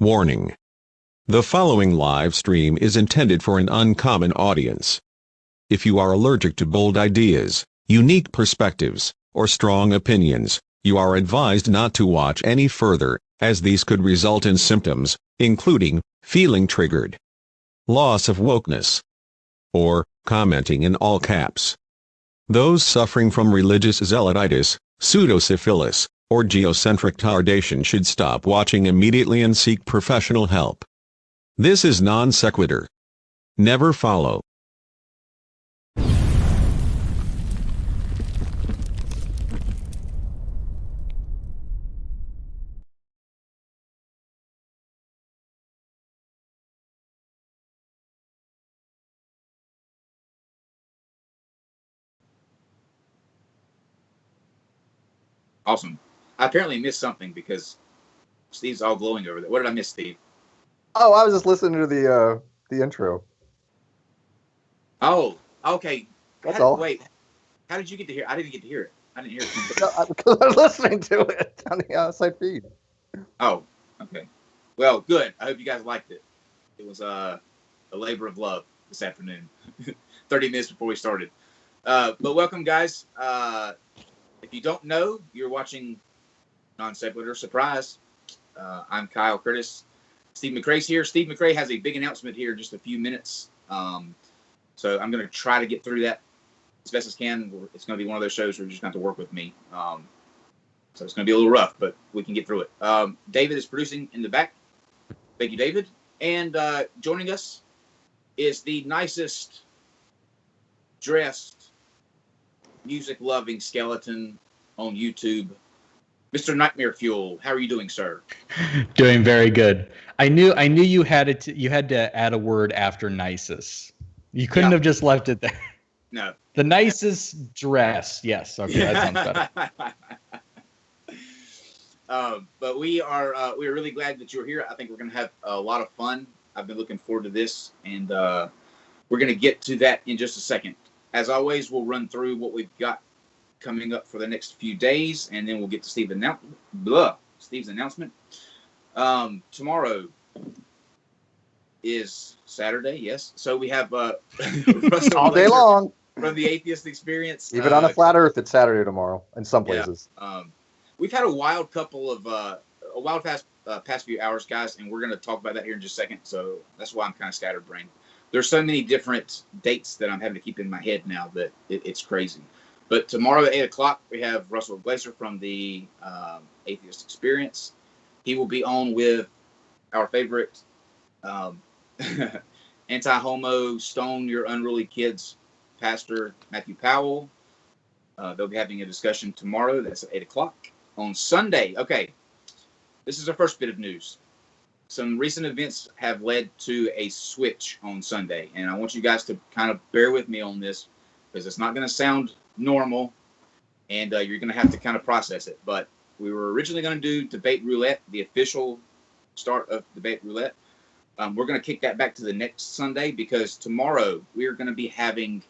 Warning: the following live stream is intended for an uncommon audience. If you are allergic to bold ideas, unique perspectives, or strong opinions, you are advised not to watch any further, as these could result in symptoms, including feeling triggered, loss of wokeness, or commenting in all caps. Those suffering from religious zealotitis, pseudosyphilis, or geocentric tardation should stop watching immediately and seek professional help. This is non sequitur. Never follow. Awesome. I apparently missed something because Steve's all glowing over there. What did I miss, Steve? Oh, I was just listening to the intro. Oh, okay. That's all. Wait, how did you get to hear? I didn't get to hear it. I didn't hear it. No, because I was listening to it on the outside feed. Oh, okay. Well, good. I hope you guys liked it. It was a labor of love this afternoon. 30 minutes before we started. But welcome, guys. If you don't know, you're watching Non Sequitur. Surprise. I'm Kyle Curtis. Steve McCrae's here. Steve McCrae has a big announcement here in just a few minutes. So I'm going to try to get through that as best as can. It's going to be one of those shows where you're just going to have to work with me. So it's going to be a little rough, but we can get through it. David is producing in the back. Thank you, David. And joining us is the nicest dressed, music-loving skeleton on YouTube, Mr. Nightmare Fuel. How are you doing, sir? Doing very good. I knew you had to add a word after nicest. You couldn't have just left it there. No. The nicest dress. Yes. Okay, that sounds better. But we are really glad that you're here. I think we're going to have a lot of fun. I've been looking forward to this, and we're going to get to that in just a second. As always, we'll run through what we've got coming up for the next few days, and then we'll get to Steve's announcement. Tomorrow is Saturday, yes. So we have Russell all day Blazer long from the Atheist Experience. Even on a flat Earth, it's Saturday tomorrow in some places. We've had a wild couple of past few hours, guys, and we're going to talk about that here in just a second. So that's why I'm kind of scatterbrained. There's so many different dates that I'm having to keep in my head now that it's crazy. But tomorrow at 8 o'clock, we have Russell Blazer from the Atheist Experience. He will be on with our favorite anti-homo, stone your unruly kids, Pastor Matthew Powell. They'll be having a discussion tomorrow. That's at 8 o'clock. On Sunday, okay, this is our first bit of news. Some recent events have led to a switch on Sunday, and I want you guys to kind of bear with me on this because it's not going to sound normal, and you're going to have to kind of process it. But we were originally going to do Debate Roulette, the official start of Debate Roulette. We're going to kick that back to the next Sunday because tomorrow we're going to be having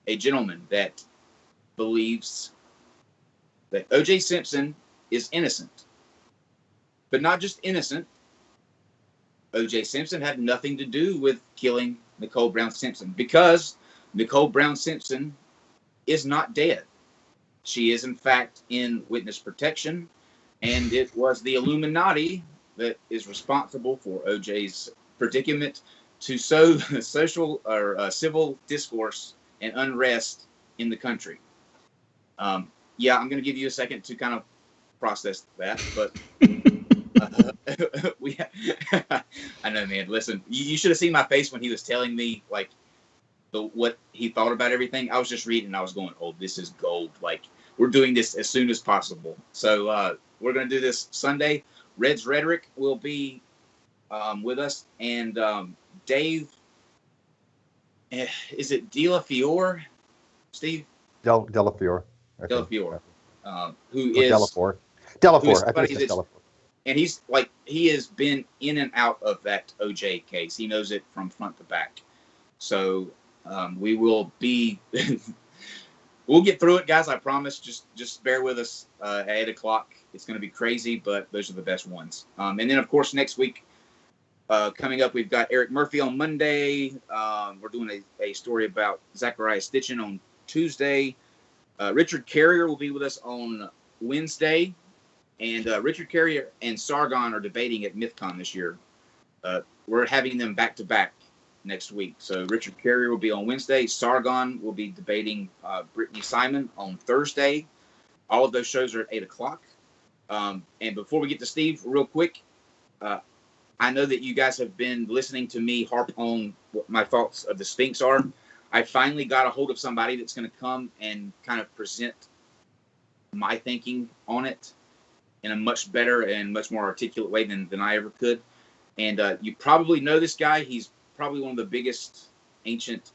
a gentleman that believes that O.J. Simpson is innocent, but not just innocent. O.J. Simpson had nothing to do with killing Nicole Brown Simpson because Nicole Brown Simpson is not dead. She is, in fact, in witness protection, and it was the Illuminati that is responsible for O.J.'s predicament to sow social or civil discourse and unrest in the country. I'm going to give you a second to kind of process that, but I know, man. Listen, you should have seen my face when he was telling me like what he thought about everything. I was just reading and I was going, oh, this is gold. Like, we're doing this as soon as possible. So we're going to do this Sunday. Red's Rhetoric will be with us. And Dave, is it De La Fiore, Steve? Delafiore. Delafiore. Who or is... Delafiore. Delafiore. I think it's Delafiore. And he has been in and out of that OJ case. He knows it from front to back. So we will be, we'll get through it, guys. I promise. Just bear with us at 8 o'clock. It's going to be crazy, but those are the best ones. And then, of course, next week Coming up, we've got Eric Murphy on Monday. We're doing a story about Zachariah Stitchin on Tuesday. Richard Carrier will be with us on Wednesday. And Richard Carrier and Sargon are debating at MythCon this year. We're having them back to back next week. So Richard Carrier will be on Wednesday. Sargon will be debating Brittany Simon on Thursday. All of those shows are at 8 o'clock. And before we get to Steve, real quick, I know that you guys have been listening to me harp on what my thoughts of the Sphinx are. I finally got a hold of somebody that's going to come and kind of present my thinking on it in a much better and much more articulate way than I ever could. And you probably know this guy. He's probably one of the biggest ancient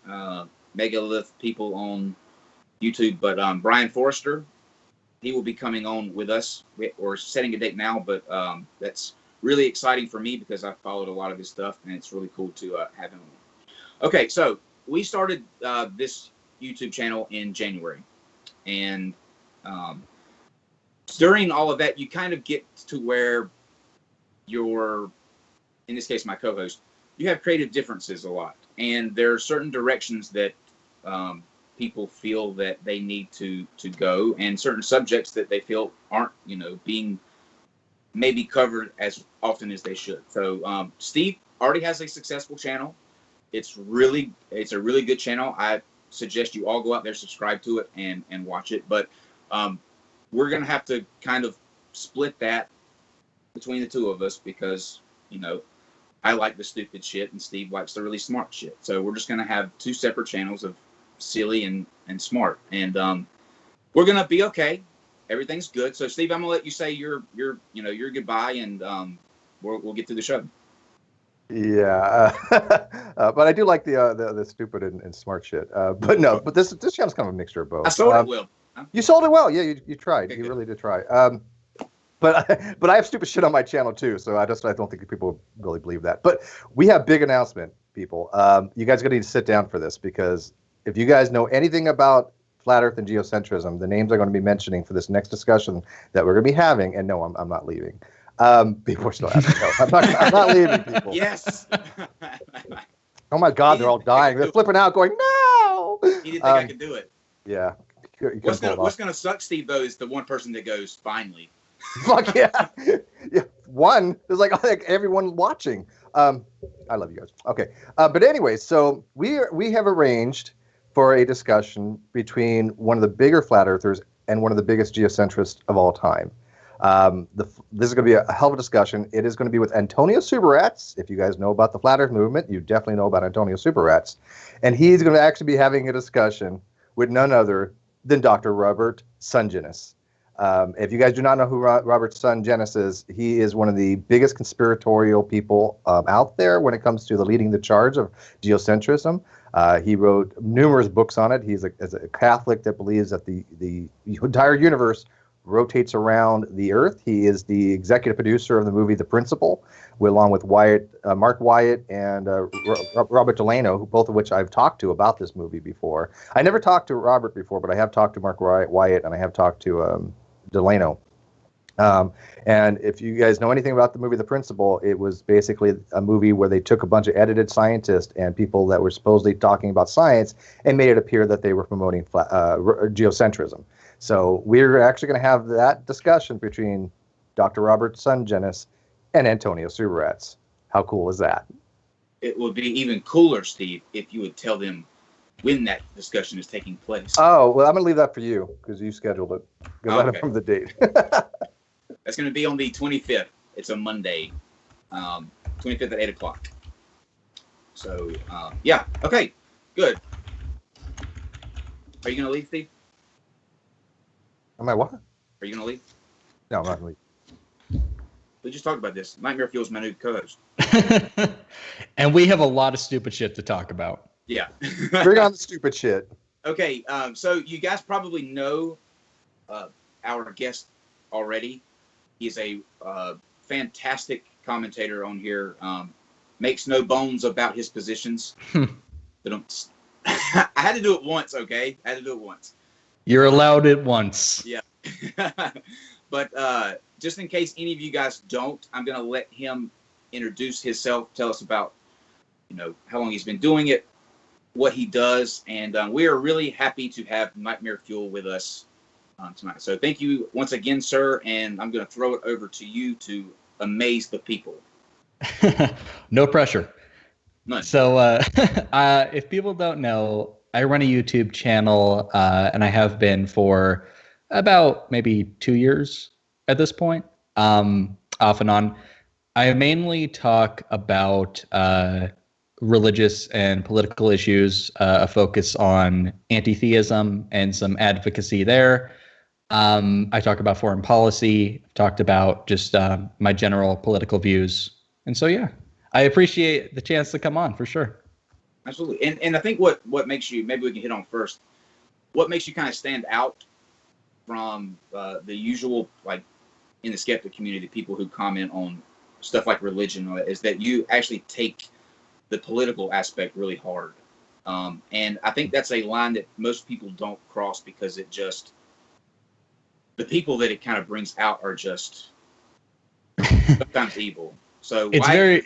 megalith people on YouTube. But Brian Forrester, he will be coming on with us. We're setting a date now, but that's really exciting for me because I followed a lot of his stuff, and it's really cool to have him on. Okay, so we started this YouTube channel in January. And during all of that, you kind of get to where you're, in this case, my co-host, you have creative differences a lot. And there are certain directions that people feel that they need to go, and certain subjects that they feel aren't, being maybe covered as often as they should. So Steve already has a successful channel. It's a really good channel. I suggest you all go out there, subscribe to it, and watch it. But we're going to have to kind of split that between the two of us because, I like the stupid shit and Steve likes the really smart shit. So we're just going to have two separate channels of silly and smart. And we're going to be okay. Everything's good. So Steve, I'm going to let you say your goodbye, and we'll get through the show. Yeah, but I do like the stupid and smart shit. But this channel's kind of a mixture of both. I sold it well. You sold it well. Yeah, you tried. Okay, you good. really did try. But I have stupid shit on my channel too, so I don't think people really believe that. But we have big announcement, people. You guys are gonna need to sit down for this because if you guys know anything about flat Earth and geocentrism, the names I'm going to be mentioning for this next discussion that we're going to be having, and no, I'm not leaving. People are still asking. No, I'm not leaving, people. Yes. Oh my God, they're all dying. They're flipping out, going, no. He didn't think I could do it. Yeah. What's gonna suck, Steve, though, is the one person that goes, finally. Fuck yeah. Yeah. One, there's like everyone watching. I love you guys. Okay. But anyway, so we have arranged for a discussion between one of the bigger flat earthers and one of the biggest geocentrists of all time. This is going to be a hell of a discussion. It is going to be with Antonio Subirats. If you guys know about the Flat Earth movement, you definitely know about Antonio Subirats. And he's going to actually be having a discussion with none other than Dr. Robert Sungenis. If you guys do not know who Robert Sungenis is, he is one of the biggest conspiratorial people out there when it comes to leading the charge of geocentrism. He wrote numerous books on it. He's a Catholic that believes that the entire universe rotates around the Earth. He is the executive producer of the movie The Principle, along with Mark Wyatt and Robert Delano, both of which I've talked to about this movie before. I never talked to Robert before, but I have talked to Mark Wyatt and I have talked to Delano. And if you guys know anything about the movie The Principle, it was basically a movie where they took a bunch of edited scientists and people that were supposedly talking about science and made it appear that they were promoting geocentrism. So we're actually going to have that discussion between Dr. Robert Sungenis and Antonio Subirats. How cool is that? It would be even cooler, Steve, if you would tell them when that discussion is taking place. Oh, well, I'm going to leave that for you because you scheduled it. Because I don't Okay. remember the date. That's going to be on the 25th. It's a Monday, 25th at 8 o'clock. So, yeah. Okay, good. Are you going to leave, Steve? Am I what? Are you going to leave? No, I'm not going to leave. We just talked about this. Nightmare Fuel's my new co-host. And we have a lot of stupid shit to talk about. Yeah. Bring on the stupid shit. Okay, so you guys probably know our guest already. He's a fantastic commentator on here. Makes no bones about his positions. I had to do it once, okay? I had to do it once. You're allowed it once. Yeah. But just in case any of you guys don't, I'm going to let him introduce himself, tell us about, how long he's been doing it, what he does, and we are really happy to have Nightmare Fuel with us tonight. So thank you once again, sir, and I'm going to throw it over to you to amaze the people. No pressure. None. So if people don't know, I run a YouTube channel, and I have been for about maybe 2 years at this point, off and on. I mainly talk about religious and political issues, a focus on anti-theism and some advocacy there. I talk about foreign policy, I've talked about just my general political views. And so, yeah, I appreciate the chance to come on for sure. Absolutely. And I think what makes you, maybe we can hit on first, what makes you kind of stand out from the usual, like in the skeptic community, people who comment on stuff like religion, is that you actually take the political aspect really hard. And I think that's a line that most people don't cross because the people that it kind of brings out are just sometimes evil. So my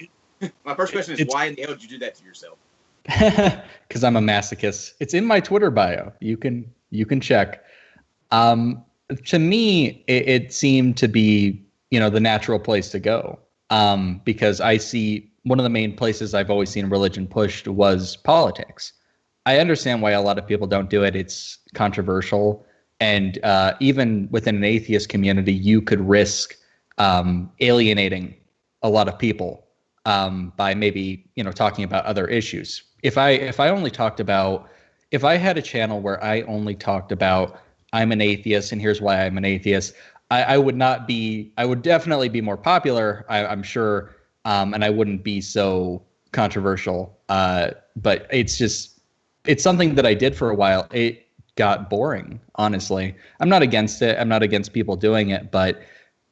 first question is, why in the hell did you do that to yourself? Because I'm a masochist. It's in my Twitter bio. You can check. To me, it seemed to be, the natural place to go. Because I see one of the main places I've always seen religion pushed was politics. I understand why a lot of people don't do it. It's controversial. And even within an atheist community, you could risk alienating a lot of people by maybe, talking about other issues. If I had a channel where I only talked about I'm an atheist and here's why I'm an atheist, I would definitely be more popular, I'm sure, and I wouldn't be so controversial. But it's something that I did for a while. It got boring, honestly. I'm not against it. I'm not against people doing it. But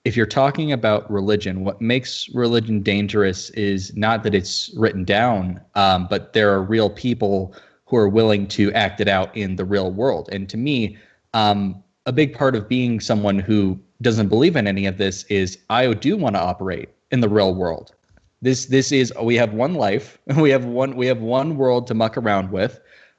if you're talking about religion, what makes religion dangerous is not that it's written down, but there are real people who are willing to act it out in the real world. And to me, a big part of being someone who doesn't believe in any of this is I do want to operate in the real world. This is, we have one life, we have one world to muck around with.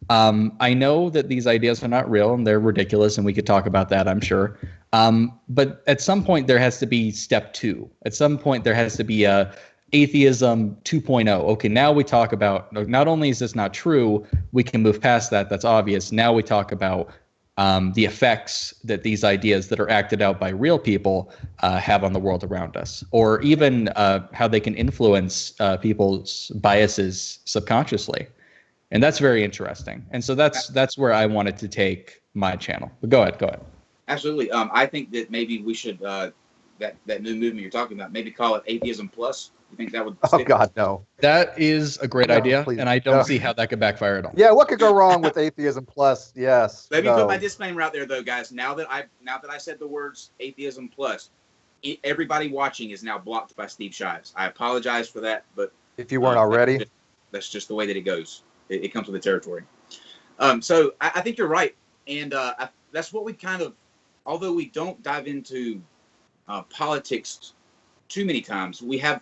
I know that these ideas are not real and they're ridiculous, and we could talk about that, I'm sure. But at some point there has to be step 2. At some point there has to be a atheism 2.0. Okay, now we talk about, not only is this not true, we can move past that. That's obvious. Now we talk about the effects that these ideas that are acted out by real people have on the world around us, or even how they can influence people's biases subconsciously. And that's very interesting. And so that's where I wanted to take my channel. But go ahead. Absolutely. I think that maybe we should, that new movement you're talking about, maybe call it Atheism Plus. You think that would stick? Oh, God, no. That is a great idea, please, and I don't see how that could backfire at all. Yeah, what could go wrong with Atheism Plus? Yes. Let me put my disclaimer out there, though, guys. Now that I said the words Atheism Plus, everybody watching is now blocked by Steve Shives. I apologize for that, but if you weren't already, that's just the way that it goes. It comes with the territory. So I think you're right, and that's what we kind of, although we don't dive into politics too many times, we have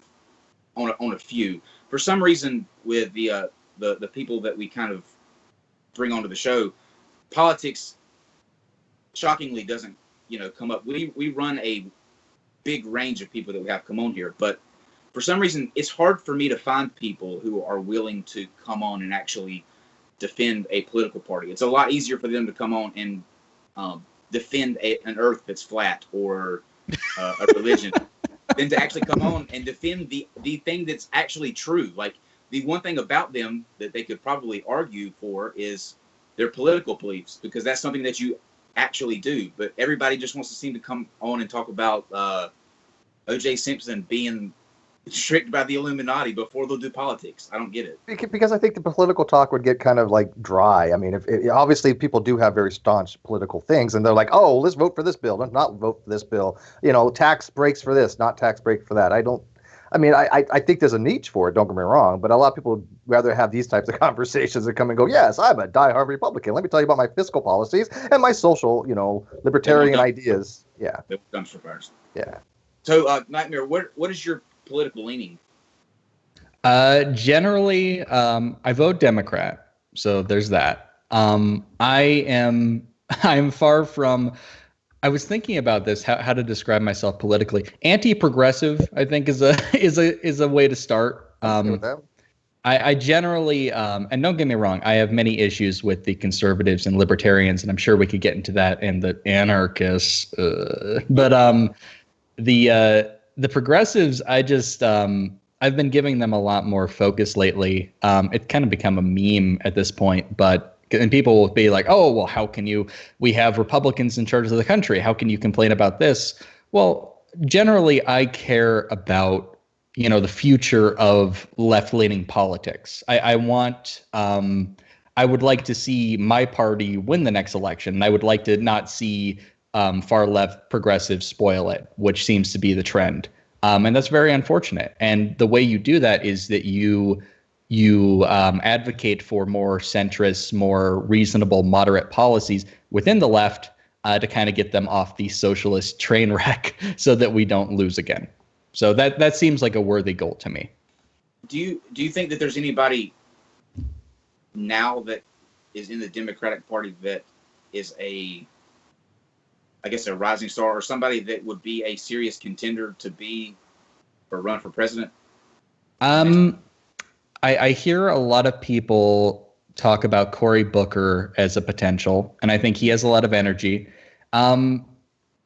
on a few. For some reason, with the people that we kind of bring onto the show, politics shockingly doesn't come up. We run a big range of people that we have come on here, but for some reason it's hard for me to find people who are willing to come on and actually defend a political party. It's a lot easier for them to come on and defend an earth that's flat or a religion than to actually come on and defend the thing that's actually true. Like, the one thing about them that they could probably argue for is their political beliefs, because that's something that you actually do. But everybody just wants to seem to come on and talk about O.J. Simpson being tricked by the Illuminati before they'll do politics. I don't get it. Because I think the political talk would get kind of like dry. I mean, if obviously people do have very staunch political things, and they're like, oh, let's vote for this bill, let's not vote for this bill. Tax breaks for this, not tax break for that. I think there's a niche for it, don't get me wrong, but a lot of people would rather have these types of conversations that come and go, yes, I'm a diehard Republican. Let me tell you about my fiscal policies and my social, libertarian ideas. Yeah. Guns for fires. Yeah. So, Nightmare, what is your political leaning? Generally, I vote Democrat, so there's that. I'm far from. I was thinking about this, how to describe myself politically. Anti-progressive, I think, is a is a way to start. I'm okay with that. I generally, and don't get me wrong, I have many issues with the conservatives and libertarians, and I'm sure we could get into that, and the anarchists. But the progressives, I've been giving them a lot more focus lately. It's kind of become a meme at this point, but and people will be like, "Oh, well, how can you? We have Republicans in charge of the country. How can you complain about this?" Well, generally, I care about the future of left-leaning politics. I want. I would like to see my party win the next election, and I would like to not see far left progressives spoil it, which seems to be the trend. And that's very unfortunate. And the way you do that is that you advocate for more centrist, more reasonable, moderate policies within the left to kind of get them off the socialist train wreck so that we don't lose again. So that seems like a worthy goal to me. Do you think that there's anybody now that is in the Democratic Party that is a rising star, or somebody that would be a serious contender to be or run for president? I hear a lot of people talk about Cory Booker as a potential, and I think he has a lot of energy.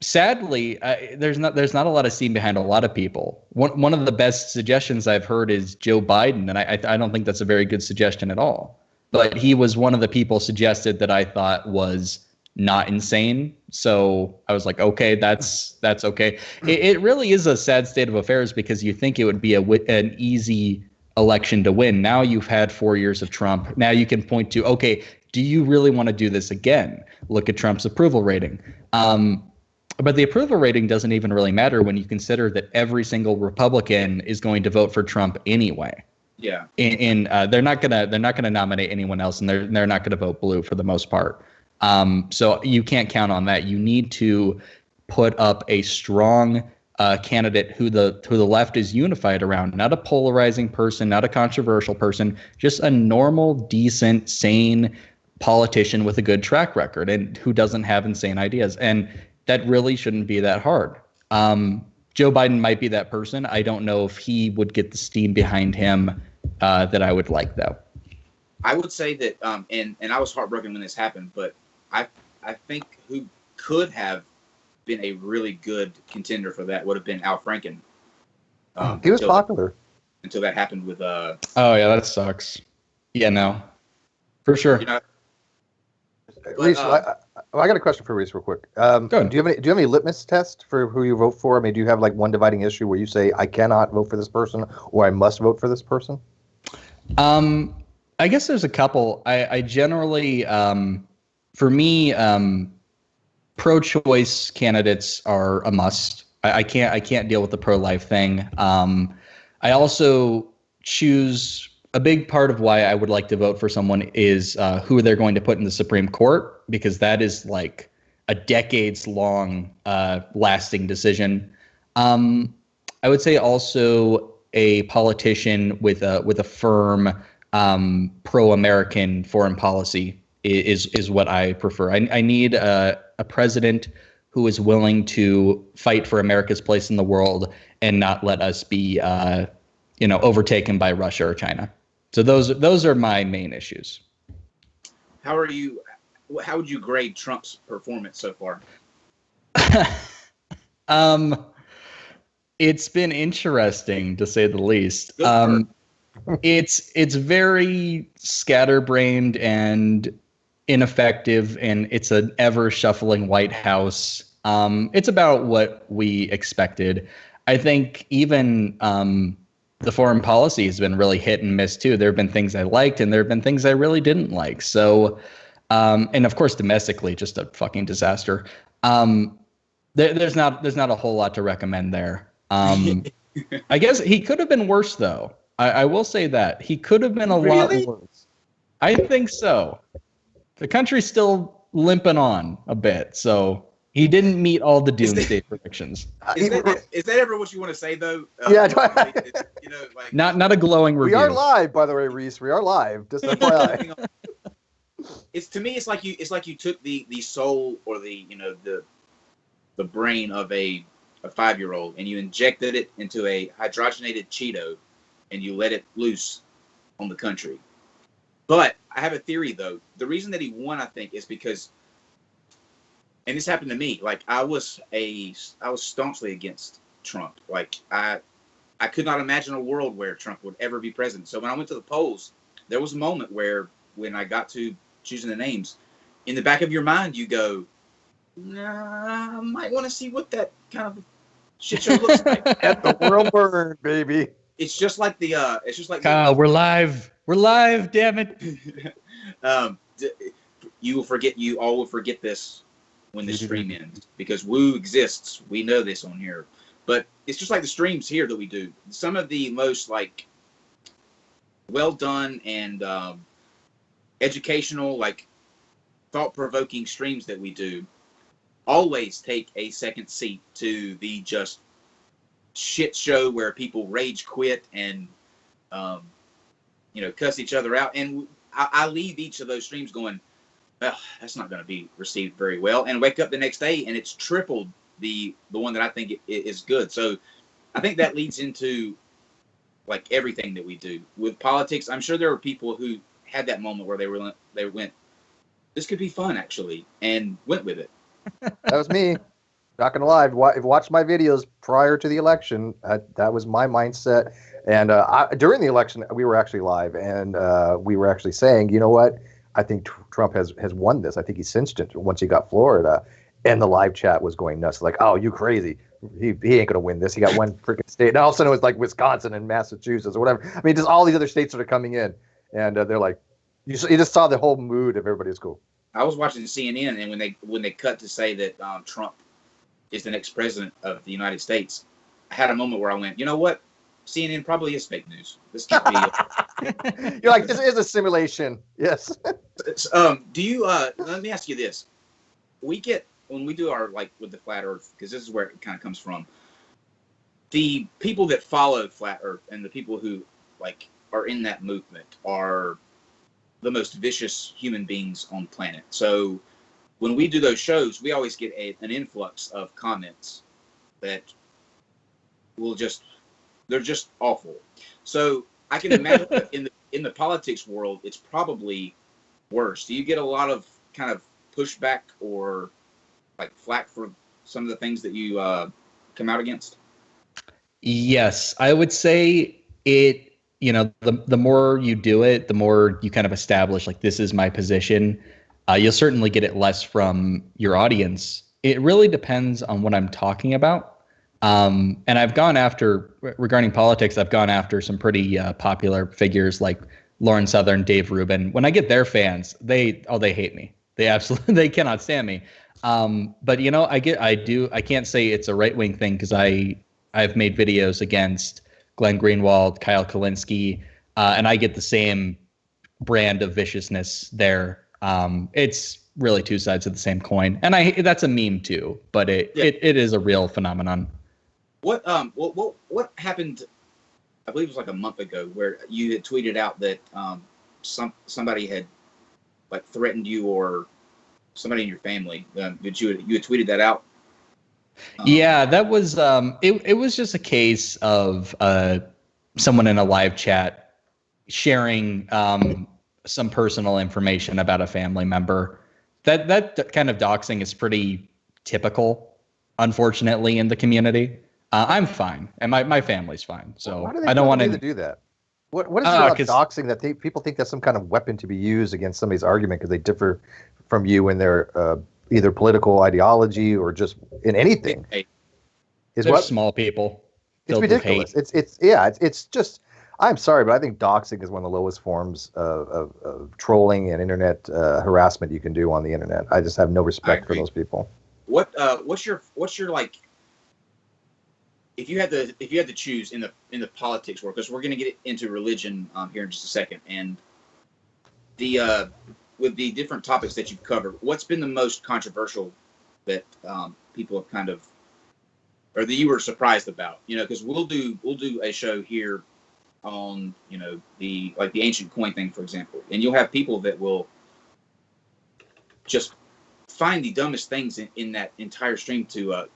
Sadly, there's not a lot of steam behind a lot of people. One of the best suggestions I've heard is Joe Biden, and I don't think that's a very good suggestion at all. But he was one of the people suggested that I thought was not insane. So I was like, okay, that's okay. It really is a sad state of affairs because you think it would be an easy election to win. Now you've had 4 years of Trump. Now you can point to, okay, do you really want to do this again? Look at Trump's approval rating. But the approval rating doesn't even really matter when you consider that every single Republican is going to vote for Trump anyway. Yeah. And they're not gonna nominate anyone else, and they're not gonna vote blue for the most part. So you can't count on that. You need to put up a strong candidate who the left is unified around, not a polarizing person, not a controversial person, just a normal, decent, sane politician with a good track record and who doesn't have insane ideas. And that really shouldn't be that hard. Joe Biden might be that person. I don't know if he would get the steam behind him that I would like, though. I would say that, and I was heartbroken when this happened, but I think who could have been a really good contender for that would have been Al Franken. He was popular until that happened with. Oh yeah, that sucks. Yeah, no, for sure. Reese, I got a question for Reese real quick. Do you have any litmus test for who you vote for? I mean, do you have like one dividing issue where you say I cannot vote for this person or I must vote for this person? I guess there's a couple. I generally, for me, pro-choice candidates are a must. I can't deal with the pro-life thing. I also choose. A big part of why I would like to vote for someone is who they're going to put in the Supreme Court, because that is like a decades-long lasting decision. I would say also a politician with a firm pro-American foreign policy is what I prefer. I need a president who is willing to fight for America's place in the world and not let us be overtaken by Russia or China. So those are my main issues. How would you grade Trump's performance so far? It's been interesting to say the least. It's very scatterbrained and ineffective, and it's an ever shuffling White House. It's about what we expected. I think even the foreign policy has been really hit and miss too. There have been things I liked, and there have been things I really didn't like. So, and of course, domestically, just a fucking disaster. There's not a whole lot to recommend there. I guess he could have been worse, though. I will say that he could have been a lot worse. I think so. The country's still limping on a bit, so he didn't meet all the doomsday predictions. Is that ever what you want to say, though? Yeah. You know, like Not a glowing We review. are live, by the way, Reese. We are live. Just FYI. it's to me, it's like you took the soul or the the brain of a 5-year-old and you injected it into a hydrogenated Cheeto and you let it loose on the country. But I have a theory though. The reason that he won, I think, is because, and this happened to me. Like I was staunchly against Trump. Like I could not imagine a world where Trump would ever be president. So when I went to the polls, there was a moment where when I got to choosing the names, in the back of your mind you go, nah, I might want to see what that kind of shit show looks like. Let the world burn, baby. It's just like Kyle, we're live. We're live, damn it. You all will forget this when the stream ends because Woo exists. We know this on here, but it's just like the streams here that we do. Some of the most like well done and educational, like thought-provoking streams that we do always take a second seat to the just shit show where people rage quit and cuss each other out. And I leave each of those streams going, well, that's not going to be received very well, and wake up the next day and it's tripled the one that I think is good. So I think that leads into like everything that we do with politics. I'm sure there are people who had that moment where they went, this could be fun actually, and went with it. That was me. Not gonna lie. If you watched my videos prior to the election, that was my mindset. And during the election, we were actually live, and we were actually saying, you know what? I think Trump has won this. I think he cinched it once he got Florida. And the live chat was going nuts. Like, oh, you crazy? He ain't gonna win this. He got one freaking state. And all of a sudden, it was like Wisconsin and Massachusetts or whatever. I mean, just all these other states that are coming in, and they're like, you just saw the whole mood of everybody's cool. I was watching CNN, and when they cut to say that Trump is the next president of the United States, I had a moment where I went, you know what? CNN probably is fake news. This can't be it. You're like, this is a simulation. Yes. Do you? Let me ask you this: when we do our like with the flat Earth, because this is where it kind of comes from. The people that follow flat Earth and the people who like are in that movement are the most vicious human beings on the planet. So when we do those shows, we always get an influx of comments that they're just awful. So I can imagine that in the politics world, it's probably worse. Do you get a lot of kind of pushback or like flack for some of the things that you come out against? Yes, I would say it. The more you do it, the more you kind of establish like this is my position. You'll certainly get it less from your audience. It really depends on what I'm talking about. And I've gone after, regarding politics, I've gone after some pretty popular figures like Lauren Southern, Dave Rubin. When I get their fans, they hate me. They cannot stand me. But I can't say it's a right-wing thing because I've made videos against Glenn Greenwald, Kyle Kalinske, and I get the same brand of viciousness there. It's really two sides of the same coin, and that's a meme too, but it is a real phenomenon. What happened? I believe it was like a month ago, where you had tweeted out that somebody had like threatened you or somebody in your family. You had tweeted that out? Yeah, that was it was just a case of someone in a live chat sharing some personal information about a family member. That kind of doxing is pretty typical, unfortunately, in the community. I'm fine, and my family's fine. So why do they I don't want to do that. What is it about doxing that people think that's some kind of weapon to be used against somebody's argument because they differ from you in their either political ideology or just in anything? They're small people. It's ridiculous. It's just. I'm sorry, but I think doxing is one of the lowest forms of trolling and internet harassment you can do on the internet. I just have no respect for those people. What's your like? If you had to choose in the politics world, because we're going to get into religion here in just a second, and with the different topics that you've covered, what's been the most controversial that people have kind of, or that you were surprised about? Because we'll do a show here on, the ancient coin thing, for example, and you'll have people that will just find the dumbest things in that entire stream to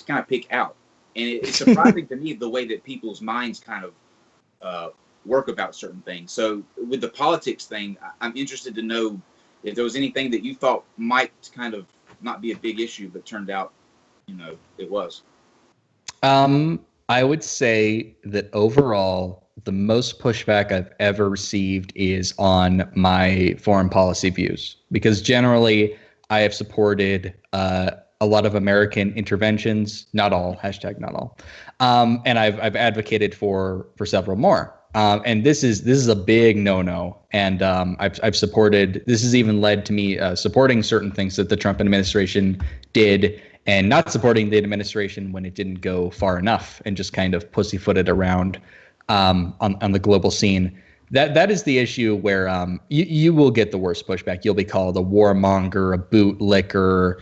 kind of pick out, and it's surprising to me the way that people's minds kind of work about certain things. So with the politics thing, I'm interested to know if there was anything that you thought might kind of not be a big issue, but turned out, it was. I would say that overall, the most pushback I've ever received is on my foreign policy views, because generally I have supported a lot of American interventions, not all, hashtag not all, and I've advocated for several more. And this is a big no-no, and I've supported. This has even led to me supporting certain things that the Trump administration did, and not supporting the administration when it didn't go far enough and just kind of pussyfooted around on the global scene. That is the issue where you will get the worst pushback. You'll be called a warmonger, a bootlicker,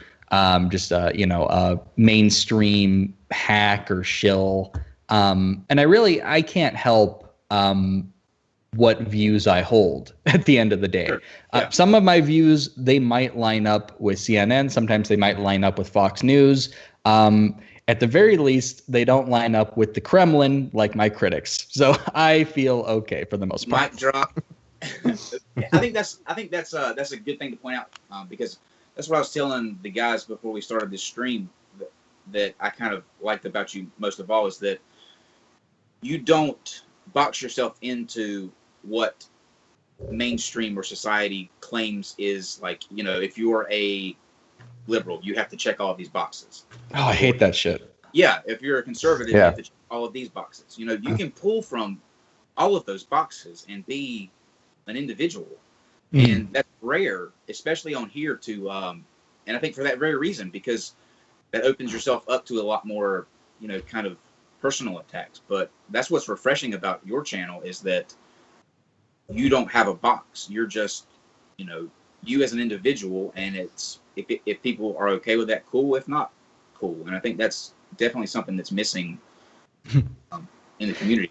just a mainstream hack or shill. And I can't help what views I hold at the end of the day. Sure. Yeah. Some of my views, they might line up with CNN. Sometimes they might line up with Fox News. At the very least, they don't line up with the Kremlin like my critics. So I feel okay for the most part. Mic drop. I think that's a good thing to point out, because that's what I was telling the guys before we started this stream that I kind of liked about you most of all, is that you don't box yourself into what mainstream or society claims is like. If you're a liberal, you have to check all of these boxes. Oh, I hate that shit. Yeah, if you're a conservative, you have to check all of these boxes. You can pull from all of those boxes and be an individual. And that's rare, especially on here to and I think for that very reason, because that opens yourself up to a lot more, kind of personal attacks. But that's what's refreshing about your channel, is that you don't have a box. You're just, you as an individual, and it's if people are okay with that, cool. If not, cool. And I think that's definitely something that's missing in the community.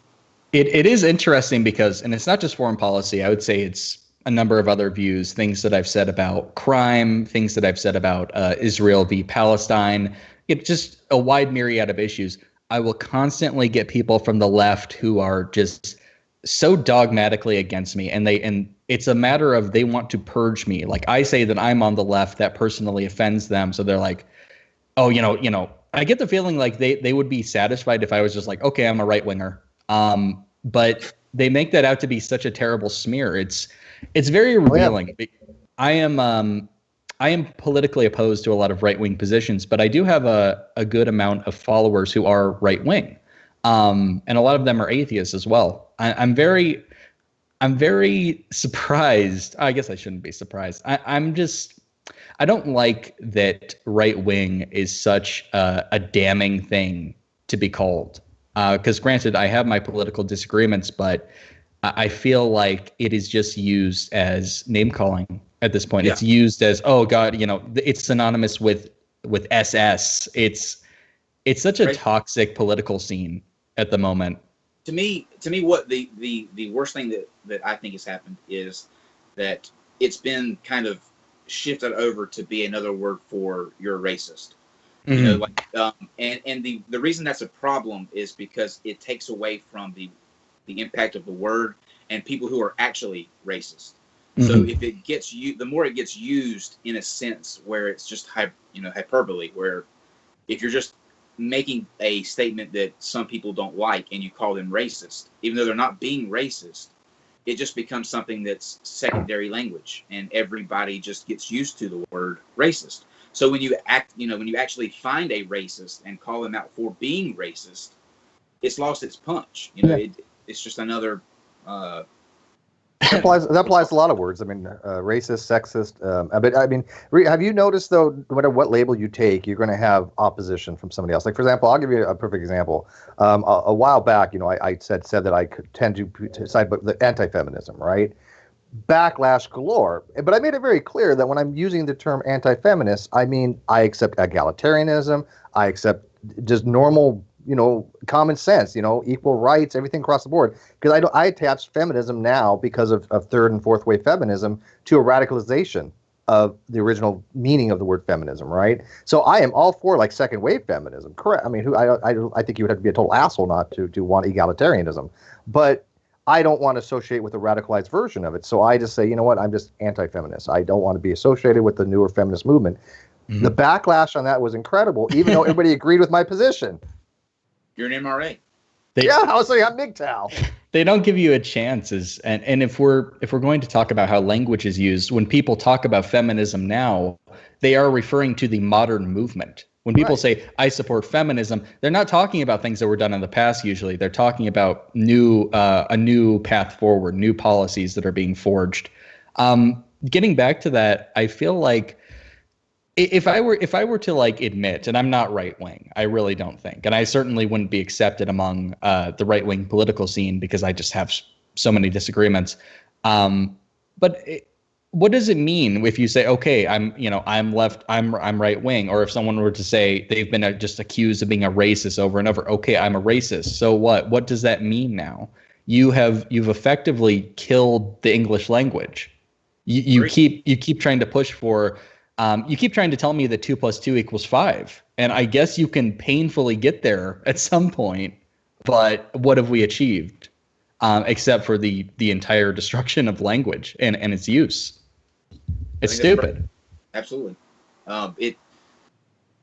It is interesting because, and it's not just foreign policy, I would say it's a number of other views, things that I've said about crime, things that I've said about Israel v. Palestine. It's just a wide myriad of issues. I will constantly get people from the left who are just so dogmatically against me, and it's a matter of they want to purge me. Like, I say that I'm on the left, that personally offends them, so they're like, oh, I get the feeling like they would be satisfied if I was just like, okay, I'm a right winger. But they make that out to be such a terrible smear. It's very revealing. I am politically opposed to a lot of right-wing positions, but I do have a good amount of followers who are right-wing, and a lot of them are atheists as well. I'm very surprised. I guess I shouldn't be surprised. I don't like that right-wing is such a damning thing to be called. Because granted, I have my political disagreements, but I feel like it is just used as name-calling at this point. Yeah. It's used as, oh God, it's synonymous with SS. It's such a toxic political scene at the moment. To me, what the worst thing that I think has happened is that it's been kind of shifted over to be another word for you're a racist. And the reason that's a problem is because it takes away from the impact of the word and people who are actually racist. So if it gets the more it gets used in a sense where it's just hyperbole, where if you're just making a statement that some people don't like and you call them racist, even though they're not being racist, it just becomes something that's secondary language, and everybody just gets used to the word racist. So when you actually find a racist and call them out for being racist, it's lost its punch. It's just another. That applies to a lot of words. I mean, racist, sexist. But I mean, have you noticed though, no matter what label you take, you're going to have opposition from somebody else. Like, for example, I'll give you a perfect example. A while back, I said that I could tend to side with the anti-feminism, right? Backlash galore. But I made it very clear that when I'm using the term anti-feminist, I mean I accept egalitarianism. I accept just normal common sense, equal rights, everything across the board. Because I attach feminism now because of third and fourth wave feminism to a radicalization of the original meaning of the word feminism, right? So I am all for like second wave feminism, correct? I mean, I think you would have to be a total asshole not to want egalitarianism, but I don't want to associate with the radicalized version of it. So I just say, you know what, I'm just anti-feminist. I don't want to be associated with the newer feminist movement. Mhm. The backlash on that was incredible, even though everybody agreed with my position. You're an MRA. I was saying I'm MGTOW. They don't give you a chance. And if we're going to talk about how language is used, when people talk about feminism now, they are referring to the modern movement. When people say I support feminism, they're not talking about things that were done in the past. Usually, they're talking about a new path forward, new policies that are being forged. Getting back to that, I feel like if I were to like admit, and I'm not right wing, I really don't think, and I certainly wouldn't be accepted among the right wing political scene because I just have so many disagreements. What does it mean if you say, okay, I'm left, I'm right wing, or if someone were to say they've been just accused of being a racist over and over, okay, I'm a racist. So what? What does that mean now? You've effectively killed the English language. You keep trying to push for. You keep trying to tell me that 2 + 2 = 5, and I guess you can painfully get there at some point. But what have we achieved, except for the entire destruction of language and its use? It's stupid. Absolutely.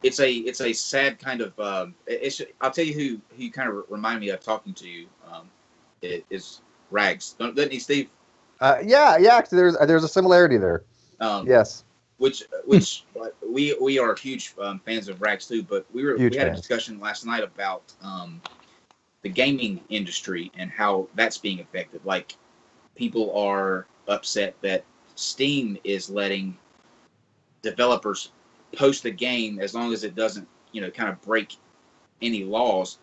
It's a sad kind of. I'll tell you who kind of remind me of talking to you. Is Rags? Doesn't he, Steve? Yeah. There's a similarity there. Yes. Which we are huge fans of Rags too, but we had a discussion last night about the gaming industry and how that's being affected. Like, people are upset that Steam is letting developers post a game as long as it doesn't, kind of break any laws.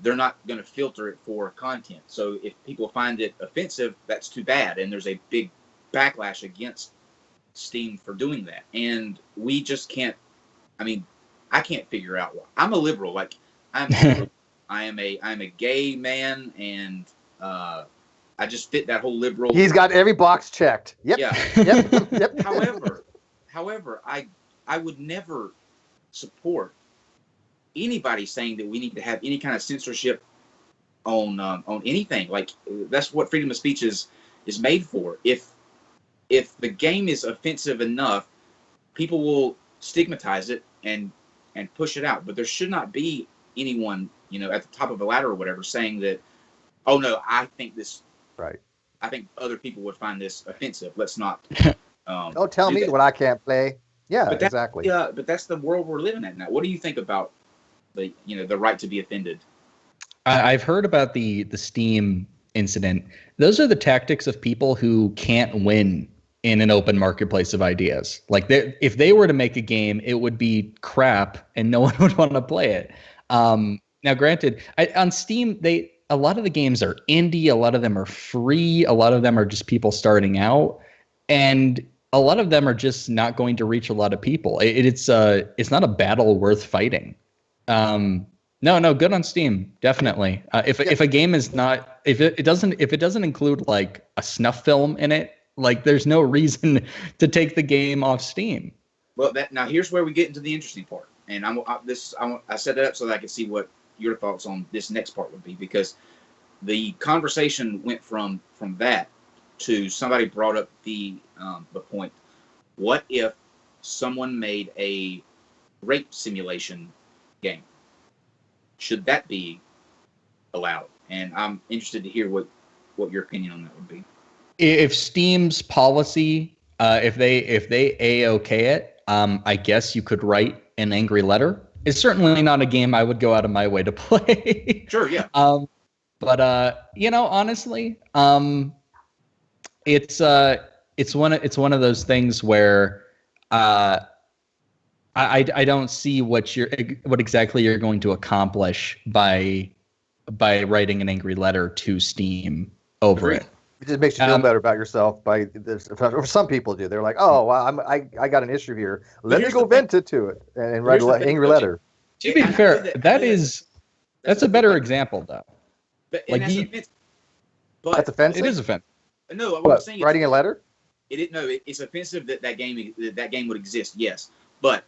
They're not going to filter it for content. So if people find it offensive, that's too bad, and there's a big backlash against Steam for doing that, and we just can't. I mean, I can't figure out why. I'm a liberal. Like, I'm a gay man, and I just fit that whole liberal. He's got every box checked. Yep. Yeah. Yep. However, I would never support anybody saying that we need to have any kind of censorship on anything. Like, that's what freedom of speech is made for. If the game is offensive enough, people will stigmatize it and push it out. But there should not be anyone, at the top of a ladder or whatever, saying that, oh no, I think this. Right. I think other people would find this offensive. Let's not. Don't tell me when I can't play. Yeah, exactly. Yeah, but that's the world we're living in now. What do you think about the right to be offended? I've heard about the Steam incident. Those are the tactics of people who can't win in an open marketplace of ideas. Like, if they were to make a game, it would be crap and no one would want to play it. Now, granted, on Steam, a lot of the games are indie, a lot of them are free, a lot of them are just people starting out, and a lot of them are just not going to reach a lot of people. It's not a battle worth fighting. No, good on Steam, definitely. If a game is not, if it doesn't include like a snuff film in it, like, there's no reason to take the game off Steam. Well, now here's where we get into the interesting part, and I set that up so that I could see what your thoughts on this next part would be, because the conversation went from that to somebody brought up the point: what if someone made a rape simulation game? Should that be allowed? And I'm interested to hear what your opinion on that would be. If Steam's policy, if they A-OK it, I guess you could write an angry letter. It's certainly not a game I would go out of my way to play. Sure, yeah. But honestly, it's one of those things where I don't see what exactly you're going to accomplish by writing an angry letter to Steam over it. It just makes you feel better about yourself by this. Or some people do. They're like, oh, well, I got an issue here. Let me go vent it to it and write an angry letter. To be fair, that is That's a better example, though. But, and Like that's you- offensive. But That's offensive. It is offensive. no, what I'm What, saying is writing a letter? it's offensive that that game would exist. Yes, but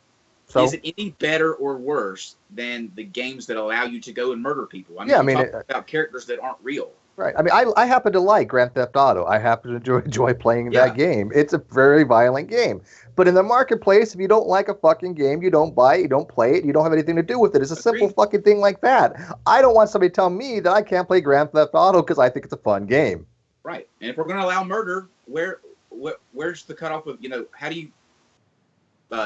So is it any better or worse than the games that allow you to go and murder people? I mean, Yeah, I you mean, talk about characters that aren't real. right. I mean, I happen to like Grand Theft Auto. I happen to enjoy playing Yeah. that game. It's a very violent game. But in the marketplace, if you don't like a fucking game, you don't buy it, you don't play it, you don't have anything to do with it. It's a simple Agreed. fucking thing like that. I don't want somebody to tell me that I can't play Grand Theft Auto because I think it's a fun game. Right. And if we're going to allow murder, where's the cutoff of, how do you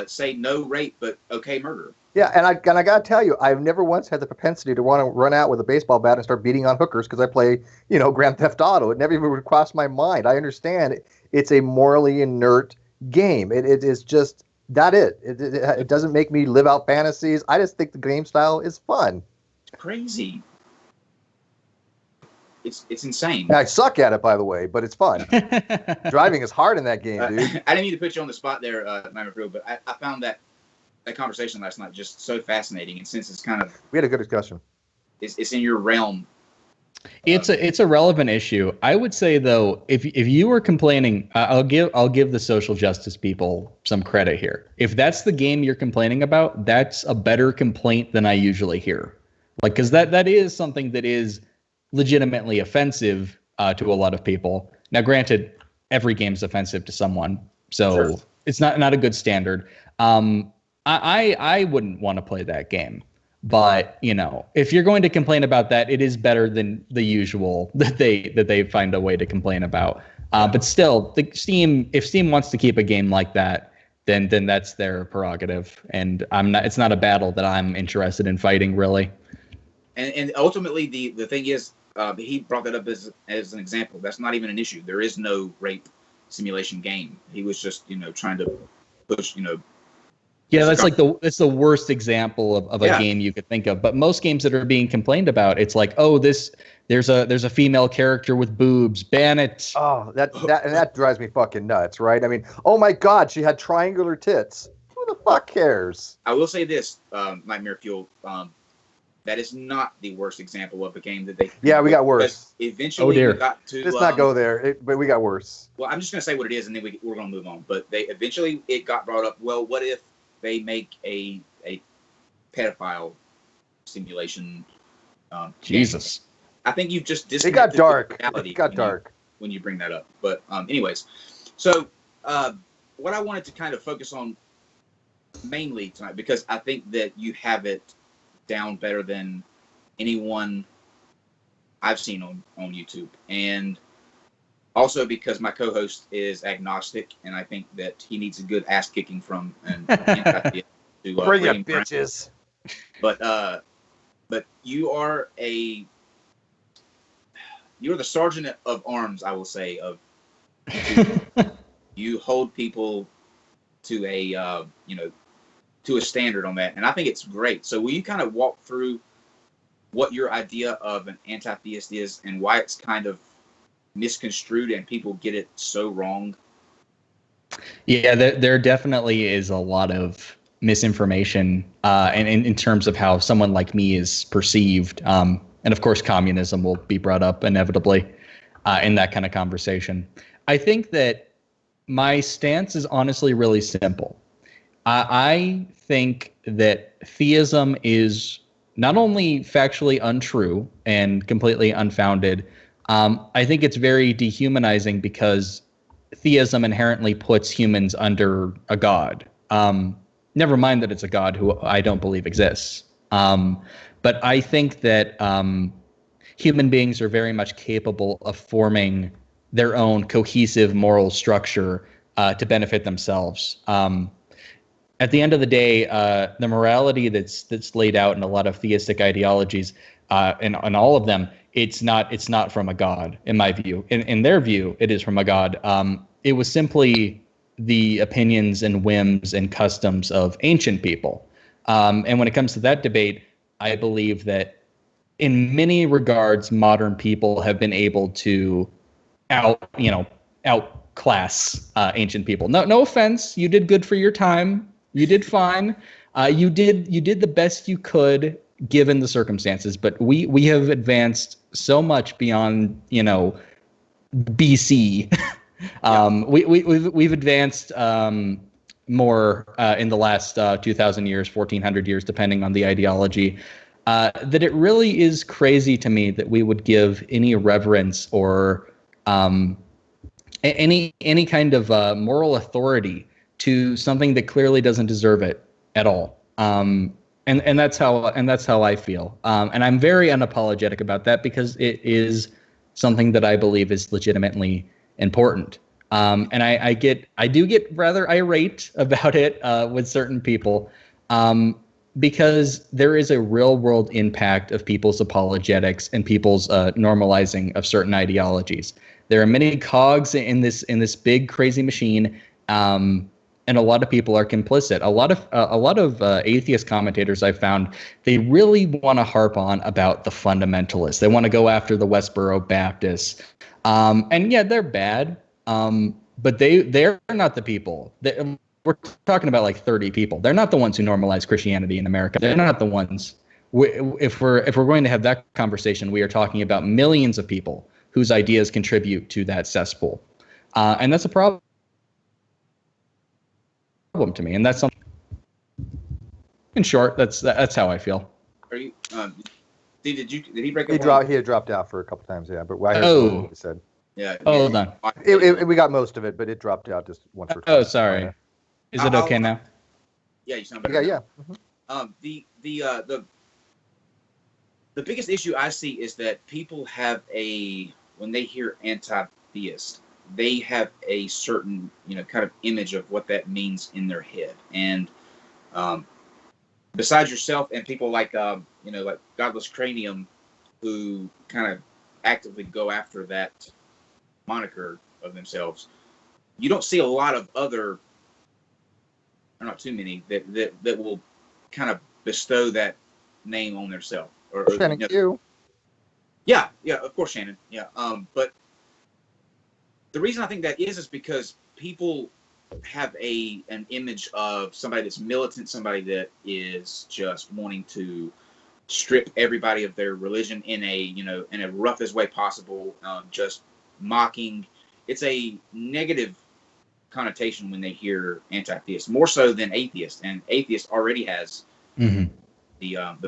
say no rape but okay murder? Yeah, and I gotta tell you, I've never once had the propensity to want to run out with a baseball bat and start beating on hookers because I play, Grand Theft Auto. It never even would cross my mind. I understand it's a morally inert game. It is just that it doesn't make me live out fantasies. I just think the game style is fun. It's crazy. It's insane. And I suck at it, by the way, but it's fun. Driving is hard in that game, dude. I didn't mean to put you on the spot there, Nightmare, but I found that conversation last night just so fascinating. And since it's kind of We had a good discussion. it's in your realm, It's a relevant issue. I would say though, if you were complaining, I'll give the social justice people some credit here. If that's the game you're complaining about, that's a better complaint than I usually hear. Like, because that is something that is legitimately offensive to a lot of people. Now, granted, every game's offensive to someone, so Sure. it's not a good standard. I wouldn't want to play that game. But, if you're going to complain about that, it is better than the usual that they find a way to complain about. But still, if Steam wants to keep a game like that, then that's their prerogative. And it's not a battle that I'm interested in fighting, really. and ultimately the thing is, he brought that up as an example. That's not even an issue. There is no rape simulation game. He was just trying to push Yeah, that's the worst example of a game you could think of. But most games that are being complained about, it's like, oh, there's a female character with boobs, ban it. Oh, that drives me fucking nuts, right? I mean, oh my God, she had triangular tits. Who the fuck cares? I will say this, Nightmare Fuel, that is not the worst example of a game that they. Yeah, we got worse. Eventually, Oh, dear. we got to. Let's not go there, but we got worse. Well, I'm just going to say what it is, and then we're going to move on. But it got brought up. Well, what if they make a pedophile simulation? Jesus. Game? I think you've just It got disconnected dark. the reality It got dark. when you bring that up. But anyways, so what I wanted to kind of focus on mainly tonight, because I think that you have it down better than anyone I've seen on YouTube, and also because my co-host is agnostic, and I think that he needs a good ass kicking from an to Bring bring it, him around. bitches. But you're the sergeant of arms, I will say, of you hold people to a to a standard on that, and I think it's great. So will you kind of walk through what your idea of an anti-theist is and why it's kind of misconstrued and people get it so wrong? Yeah, there definitely is a lot of misinformation, and in terms of how someone like me is perceived. And of course, communism will be brought up inevitably in that kind of conversation. I think that my stance is honestly really simple. I think that theism is not only factually untrue and completely unfounded, I think it's very dehumanizing because theism inherently puts humans under a god. Never mind that it's a god who I don't believe exists. But I think that human beings are very much capable of forming their own cohesive moral structure to benefit themselves. At the end of the day, the morality that's laid out in a lot of theistic ideologies, and all of them, it's not from a god, in my view. In their view, it is from a god. It was simply the opinions and whims and customs of ancient people. And when it comes to that debate, I believe that in many regards, modern people have been able to outclass ancient people. No offense, you did good for your time. You did fine. You did the best you could given the circumstances, but we have advanced so much beyond, BC. We've advanced more in the last 2,000 years, 1,400 years, depending on the ideology. That it really is crazy to me that we would give any reverence or any kind of moral authority to something that clearly doesn't deserve it at all. And that's how I feel. And I'm very unapologetic about that because it is something that I believe is legitimately important. And I do get rather irate about it with certain people because there is a real world impact of people's apologetics and people's normalizing of certain ideologies. There are many cogs in this big crazy machine, and a lot of people are complicit. A lot of atheist commentators I've found, they really want to harp on about the fundamentalists. They want to go after the Westboro Baptists, and yeah, they're bad. But they're not the people. We're talking about like 30 people. They're not the ones who normalize Christianity in America. They're not the ones. If we're going to have that conversation, we are talking about millions of people whose ideas contribute to that cesspool, and that's a problem to me. And that's something. In short, that's how I feel. Are you? Did he break He up? He had dropped out for a couple times, yeah. But I heard what he said. Yeah. Hold on. We got most of it, but it dropped out just once or twice. Oh, sorry. Is it okay now? Yeah, you sound better. Yeah. The biggest issue I see is that people have when they hear anti-theist, they have a certain kind of image of what that means in their head. And besides yourself and people like like Godless Cranium, who kind of actively go after that moniker of themselves, you don't see a lot of other, or not too many, that will kind of bestow that name on themselves. Or Shannon, you. Yeah, of course, Shannon. Yeah, but the reason I think that is because people have an image of somebody that's militant, somebody that is just wanting to strip everybody of their religion in a roughest way possible, just mocking. It's a negative connotation when they hear anti-theist, more so than atheist, and atheist already has the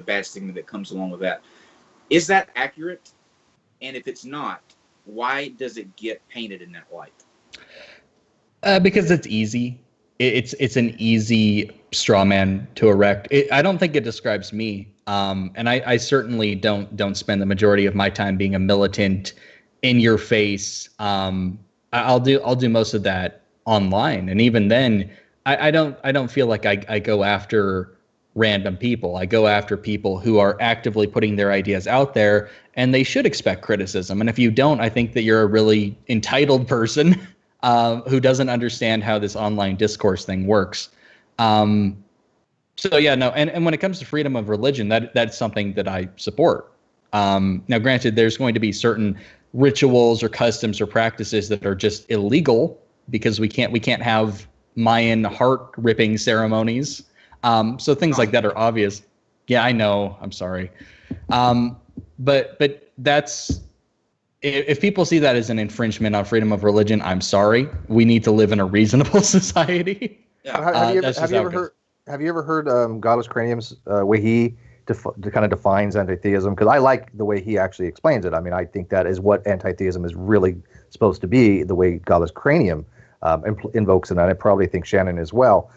bad stigma that comes along with that. Is that accurate? And if it's not, why does it get painted in that light? Because it's easy. It's an easy straw man to erect. I don't think it describes me. And I certainly don't spend the majority of my time being a militant, in your face. I'll do most of that online, and even then, I don't feel like I go after random people. I go after people who are actively putting their ideas out there, and they should expect criticism. And if you don't, I think that you're a really entitled person who doesn't understand how this online discourse thing works. So yeah, no. And when it comes to freedom of religion, that's something that I support. Now, granted, there's going to be certain rituals or customs or practices that are just illegal because we can't have Mayan heart ripping ceremonies. So things like that are obvious. Yeah, I know. I'm sorry. But that's, if people see that as an infringement on freedom of religion, I'm sorry. We need to live in a reasonable society. Yeah. Have you ever heard Godless Cranium's way he kind of defines anti-theism? Because I like the way he actually explains it. I mean, I think that is what anti-theism is really supposed to be, the way Godless Cranium invokes it, and I probably think Shannon as well.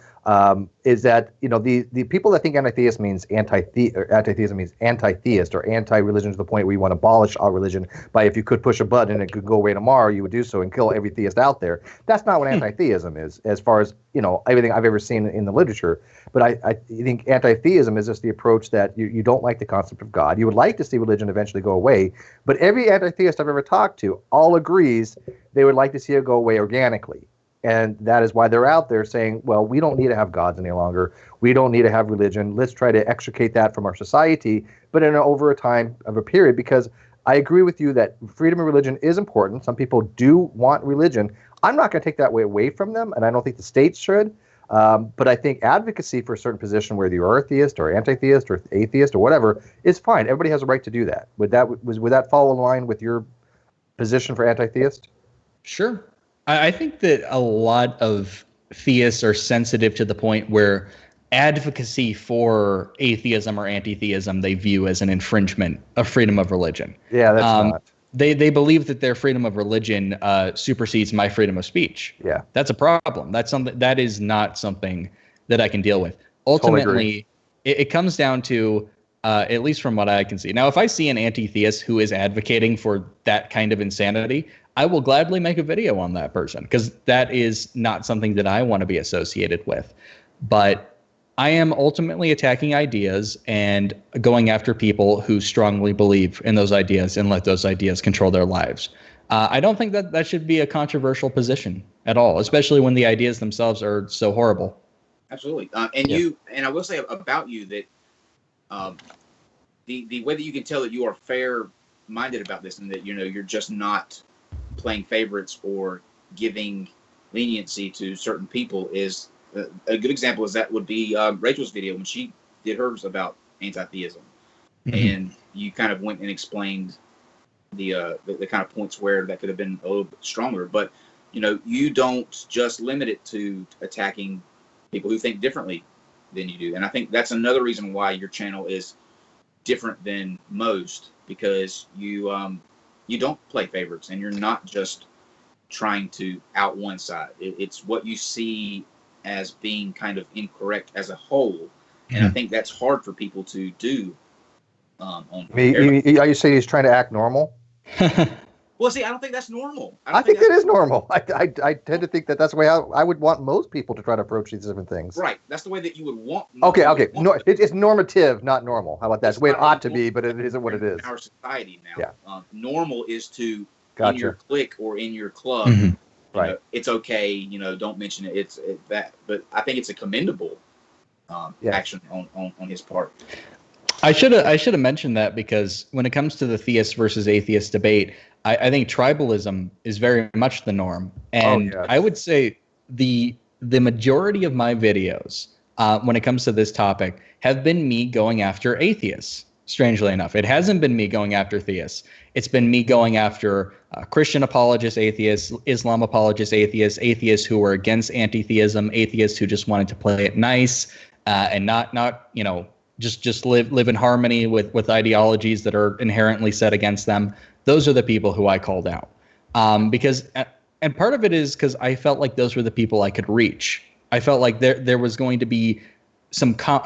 Is that the people that think anti-theist means anti-theism means anti-theist or anti-religion to the point where you want to abolish all religion by, if you could push a button and it could go away tomorrow, you would do so and kill every theist out there. That's not what anti-theism is, as far as everything I've ever seen in the literature. But I think anti-theism is just the approach that you don't like the concept of God. You would like to see religion eventually go away, but every anti-theist I've ever talked to all agrees they would like to see it go away organically. And that is why they're out there saying, well, we don't need to have gods any longer. We don't need to have religion. Let's try to extricate that from our society, but over a time of a period, because I agree with you that freedom of religion is important. Some people do want religion. I'm not going to take that away from them, and I don't think the states should. But I think advocacy for a certain position, whether you are a theist or anti-theist or atheist or whatever, is fine. Everybody has a right to do that. Would that fall in line with your position for anti-theist? Sure. I think that a lot of theists are sensitive to the point where advocacy for atheism or anti-theism they view as an infringement of freedom of religion. Yeah, that's not. They believe that their freedom of religion supersedes my freedom of speech. Yeah, That's a problem. That is not something that I can deal with. Totally Ultimately, it comes down to, at least from what I can see. Now, if I see an anti-theist who is advocating for that kind of insanity, I will gladly make a video on that person because that is not something that I want to be associated with. But I am ultimately attacking ideas and going after people who strongly believe in those ideas and let those ideas control their lives. I don't think that should be a controversial position at all, especially when the ideas themselves are so horrible. Absolutely. And I will say about you that the way that you can tell that you are fair-minded about this and that you're just not playing favorites or giving leniency to certain people is a good example is that would be Rachel's video when she did hers about anti-theism. Mm-hmm. And you kind of went and explained the kind of points where that could have been a little bit stronger. But, you don't just limit it to attacking people who think differently than you do. And I think that's another reason why your channel is different than most, because you don't play favorites and you're not just trying to out one side. It's what you see as being kind of incorrect as a whole. And I think that's hard for people to do. Are you saying he's trying to act normal? Well, see, I don't think that's normal. I think that is normal. I tend to think that's the way I would want most people to try to approach these different things. Right. That's the way that you would want. Okay. It's normative, not normal. How about that? It's the way it ought to be, but it isn't what it is. In our society now. Yeah. Normal is to, Gotcha. in your clique or in your club, Mm-hmm. Right. It's okay, don't mention it. It's that. But I think it's a commendable action on his part. I should have mentioned that because when it comes to the theist versus atheist debate, I think tribalism is very much the norm, and yes. I would say the majority of my videos when it comes to this topic have been me going after atheists. Strangely enough, it hasn't been me going after theists. It's been me going after Christian apologists, atheists, Islam apologists, atheists who were against anti-theism, atheists who just wanted to play it nice and not just live in harmony with ideologies that are inherently set against them. Those are the people who I called out because part of it is because I felt like those were the people I could reach. I felt like there was going to be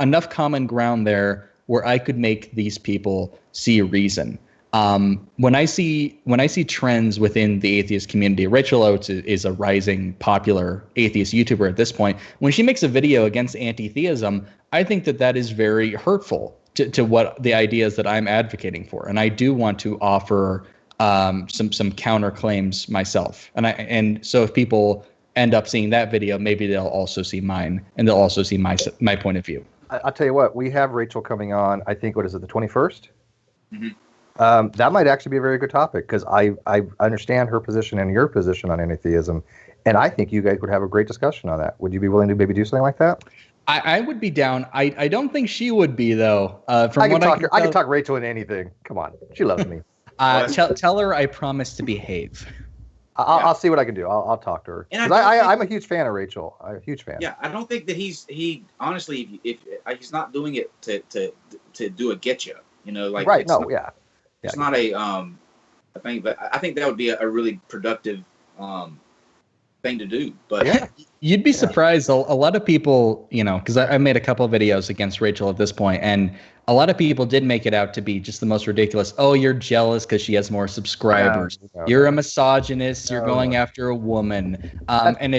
enough common ground there where I could make these people see reason. When I see trends within the atheist community, Rachel Oates is a rising popular atheist YouTuber at this point. When she makes a video against anti-theism, I think that is very hurtful to what the ideas that I'm advocating for. And I do want to offer some counterclaims myself. And so if people end up seeing that video, maybe they'll also see mine and they'll also see my point of view. I'll tell you what, we have Rachel coming on, I think, what is it, the 21st? Mm-hmm. That might actually be a very good topic because I understand her position and your position on anti-theism, and I think you guys would have a great discussion on that. Would you be willing to maybe do something like that? I would be down. I don't think she would be, though. I can talk Rachel into anything. Come on. She loves me. Tell her I promise to behave. I'll see what I can do. I'll talk to her. Because I'm a huge fan of Rachel. I'm a huge fan. Yeah, I don't think that he honestly, if he's not doing it to do a get you, right? No, yeah. It's not a thing, but I think that would be a really productive thing to do. But yeah. You'd be surprised. A lot of people, because I made a couple of videos against Rachel at this point, and a lot of people did make it out to be just the most ridiculous. Oh, you're jealous because she has more subscribers. No. You're a misogynist. You're going after a woman. And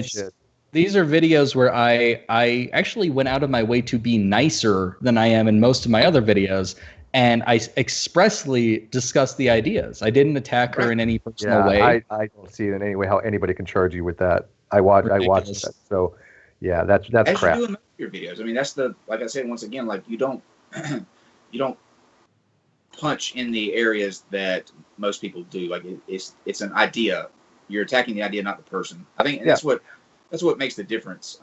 these are videos where I actually went out of my way to be nicer than I am in most of my other videos. And I expressly discussed the ideas. I didn't attack her in any personal way. I don't see in any way how anybody can charge you with that. I watched that. So, yeah, that's as crap. You do in your videos. I mean, that's like I said once again, like you don't punch in the areas that most people do. Like it's an idea. You're attacking the idea, not the person. I think that's what makes the difference.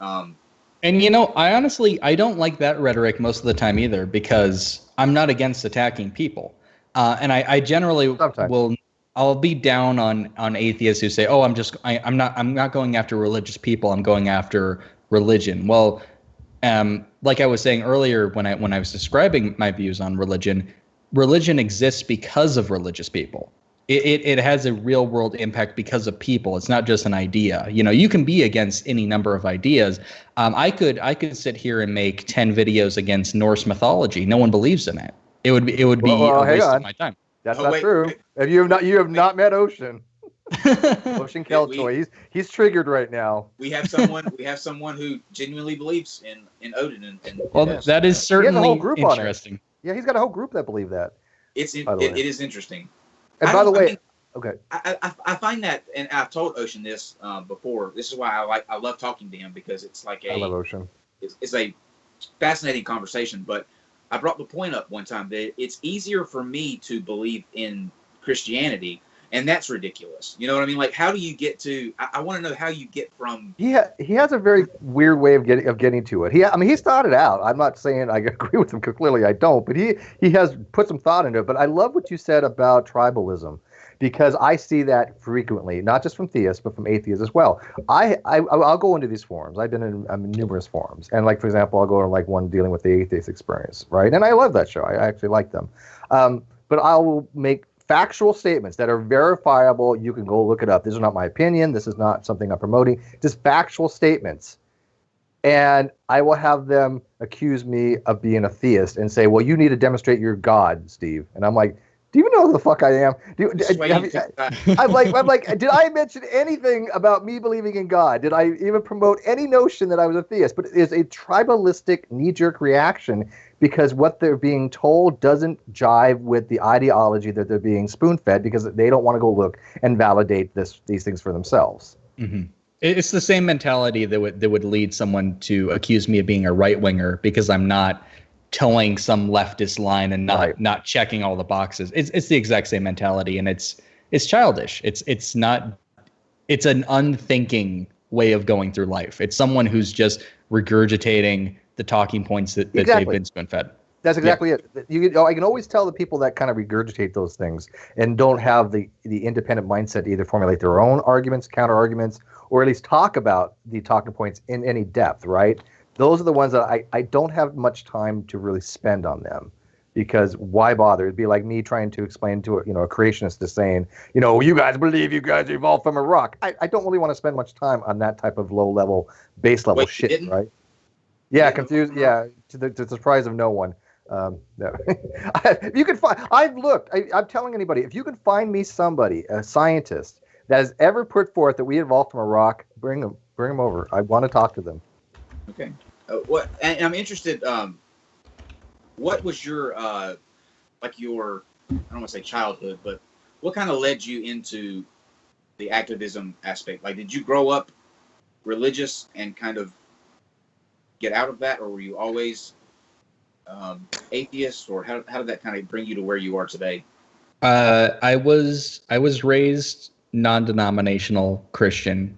And I don't like that rhetoric most of the time either, because I'm not against attacking people, and I generally Sometimes. I'll be down on atheists who say, "Oh, I'm not going after religious people. I'm going after religion." Well, like I was saying earlier when I was describing my views on religion, religion exists because of religious people. It has a real world impact because of people. It's not just an idea. You can be against any number of ideas. I could sit here and make 10 videos against Norse mythology. No one believes in it. It would be a Hang waste of on. my time. That's Oh, not wait, true. wait, If you have wait. not met Ocean. Ocean Keltoy. He's triggered right now. We have someone who genuinely believes in Odin and Well, Yeah. that is He has a whole certainly group on it. interesting. Yeah, he's got a whole group that believe that. it By the way. is interesting. And I by the don't- I way, mean, okay. I find that, and I've told Ocean this before. This is why I love talking to him, because it's like I love Ocean. it's a fascinating conversation. But I brought the point up one time that it's easier for me to believe in Christianity, and that's ridiculous. You know what I mean? Like, how do you get to? I want to know how you get from. He has a very weird way of getting to it. He's thought it out. I'm not saying I agree with him, because clearly I don't, but he has put some thought into it. But I love what you said about tribalism, because I see that frequently, not just from theists, but from atheists as well. I'll go into these forums. I've been in numerous forums, and like, for example, I'll go to like one dealing with the atheist experience, right? And I love that show. I actually like them. But I'll make factual statements that are verifiable. You can go look it up. This is not my opinion. This is not something I'm promoting. Just factual statements. And I will have them accuse me of being a theist and say, well, you need to demonstrate your God, Steve. And I'm like, do you even know who the fuck I am? I'm like, did I mention anything about me believing in God? Did I even promote any notion that I was a theist? But it's a tribalistic knee-jerk reaction, because what they're being told doesn't jive with the ideology that they're being spoon-fed, because they don't want to go look and validate these things for themselves. Mm-hmm. It's the same mentality that would lead someone to accuse me of being a right winger because I'm not towing some leftist line and not checking all the boxes. It's the exact same mentality, and it's childish. It's an unthinking way of going through life. It's someone who's just regurgitating the talking points that they've been spoon-fed. That's exactly it. I can always tell the people that kind of regurgitate those things and don't have the independent mindset to either formulate their own arguments, counter arguments, or at least talk about the talking points in any depth, right? Those are the ones that I don't have much time to really spend on them, because why bother? It'd be like me trying to explain to a creationist just saying, you guys believe you guys evolved from a rock. I don't really want to spend much time on that type of low-level, base-level shit, right? Yeah, confused. Yeah, to the surprise of no one. No. If you can find, I've looked. I'm telling anybody, if you can find me somebody, a scientist that has ever put forth that we evolved from a rock, bring them over. I want to talk to them. Okay. And I'm interested. What was your I don't want to say childhood, but what kind of led you into the activism aspect? Like, did you grow up religious and kind of get out of that, or were you always atheist, or how did that kind of bring you to where you are today? I was raised non-denominational Christian.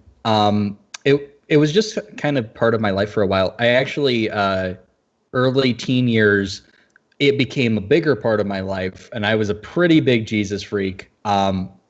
It was just kind of part of my life for a while. I actually early teen years, it became a bigger part of my life, and I was a pretty big Jesus freak.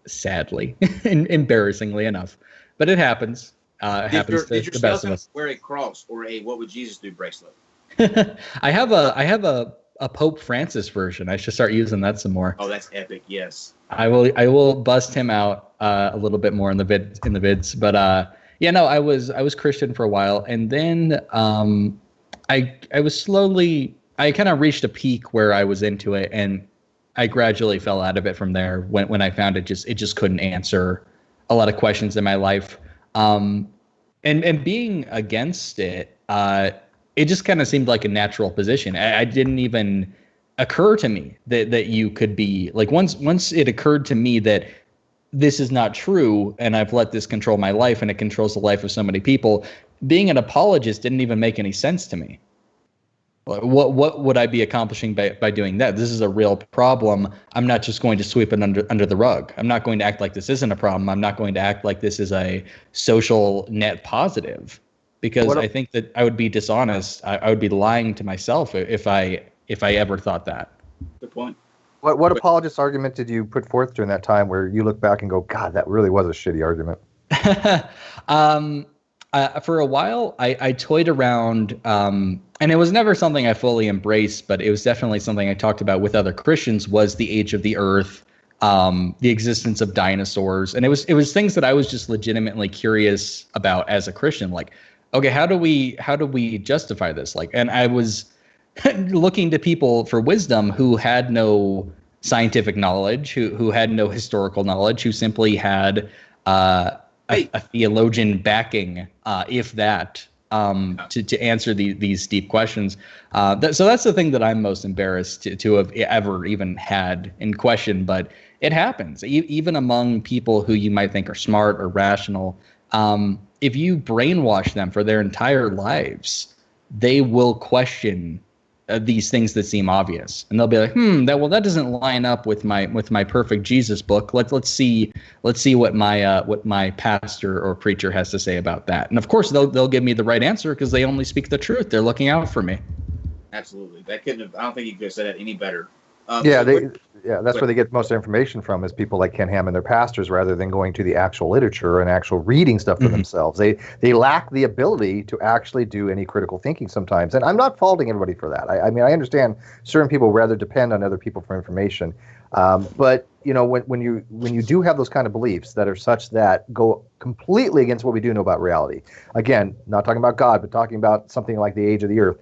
Sadly, embarrassingly enough, but it happens. It happens to the best of us. Wear a cross or a "What would Jesus do" bracelet? I have a Pope Francis version. I should start using that some more. Oh, that's epic! Yes, I will bust him out a little bit more in the vids. But I was Christian for a while, and then I was slowly, I kind of reached a peak where I was into it, and I gradually fell out of it from there when I found it just couldn't answer a lot of questions in my life. And being against it, it just kind of seemed like a natural position. I didn't even occur to me that you could be like, once it occurred to me that this is not true, and I've let this control my life, and it controls the life of so many people, being an apologist didn't even make any sense to me. What would I be accomplishing by doing that? This is a real problem. I'm not just going to sweep it under the rug. I'm not going to act like this isn't a problem. I'm not going to act like this is a social net positive, because What a- I think that I would be dishonest. I would be lying to myself if I ever thought that. Good point. What apologist argument did you put forth during that time where you look back and go, God, that really was a shitty argument? For a while, I toyed around, and it was never something I fully embraced, but it was definitely something I talked about with other Christians, was the age of the earth, the existence of dinosaurs. And it was things that I was just legitimately curious about as a Christian. Like, okay, how do we justify this? Like, and I was looking to people for wisdom who had no scientific knowledge, who had no historical knowledge, who simply had a theologian backing, if that, to answer these deep questions. So that's the thing that I'm most embarrassed to have ever even had in question. But it happens, even among people who you might think are smart or rational. If you brainwash them for their entire lives, they will question these things that seem obvious, and they'll be like, that doesn't line up with my perfect Jesus book. Let's see what my pastor or preacher has to say about that. And of course they'll give me the right answer because they only speak the truth. They're looking out for me. Absolutely. That couldn't have, I don't think you could have said that any better. That's where they get most information from, is people like Ken Ham and their pastors, rather than going to the actual literature and actual reading stuff for themselves. They lack the ability to actually do any critical thinking sometimes. And I'm not faulting everybody for that. I mean, I understand certain people rather depend on other people for information. But when you do have those kind of beliefs that are such that go completely against what we do know about reality, again, not talking about God, but talking about something like the age of the earth,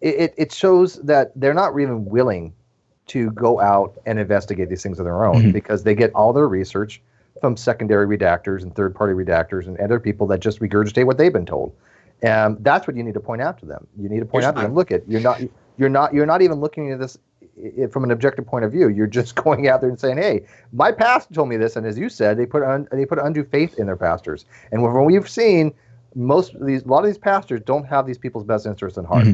it shows that they're not even willing to go out and investigate these things on their own, because they get all their research from secondary redactors and third-party redactors and other people that just regurgitate what they've been told. And that's what you need to point out to them. You need to point out to them, look, you're not even looking at this from an objective point of view. You're just going out there and saying, hey, my pastor told me this, and as you said, they put undue faith in their pastors. And when we've seen, a lot of these pastors don't have these people's best interests in heart.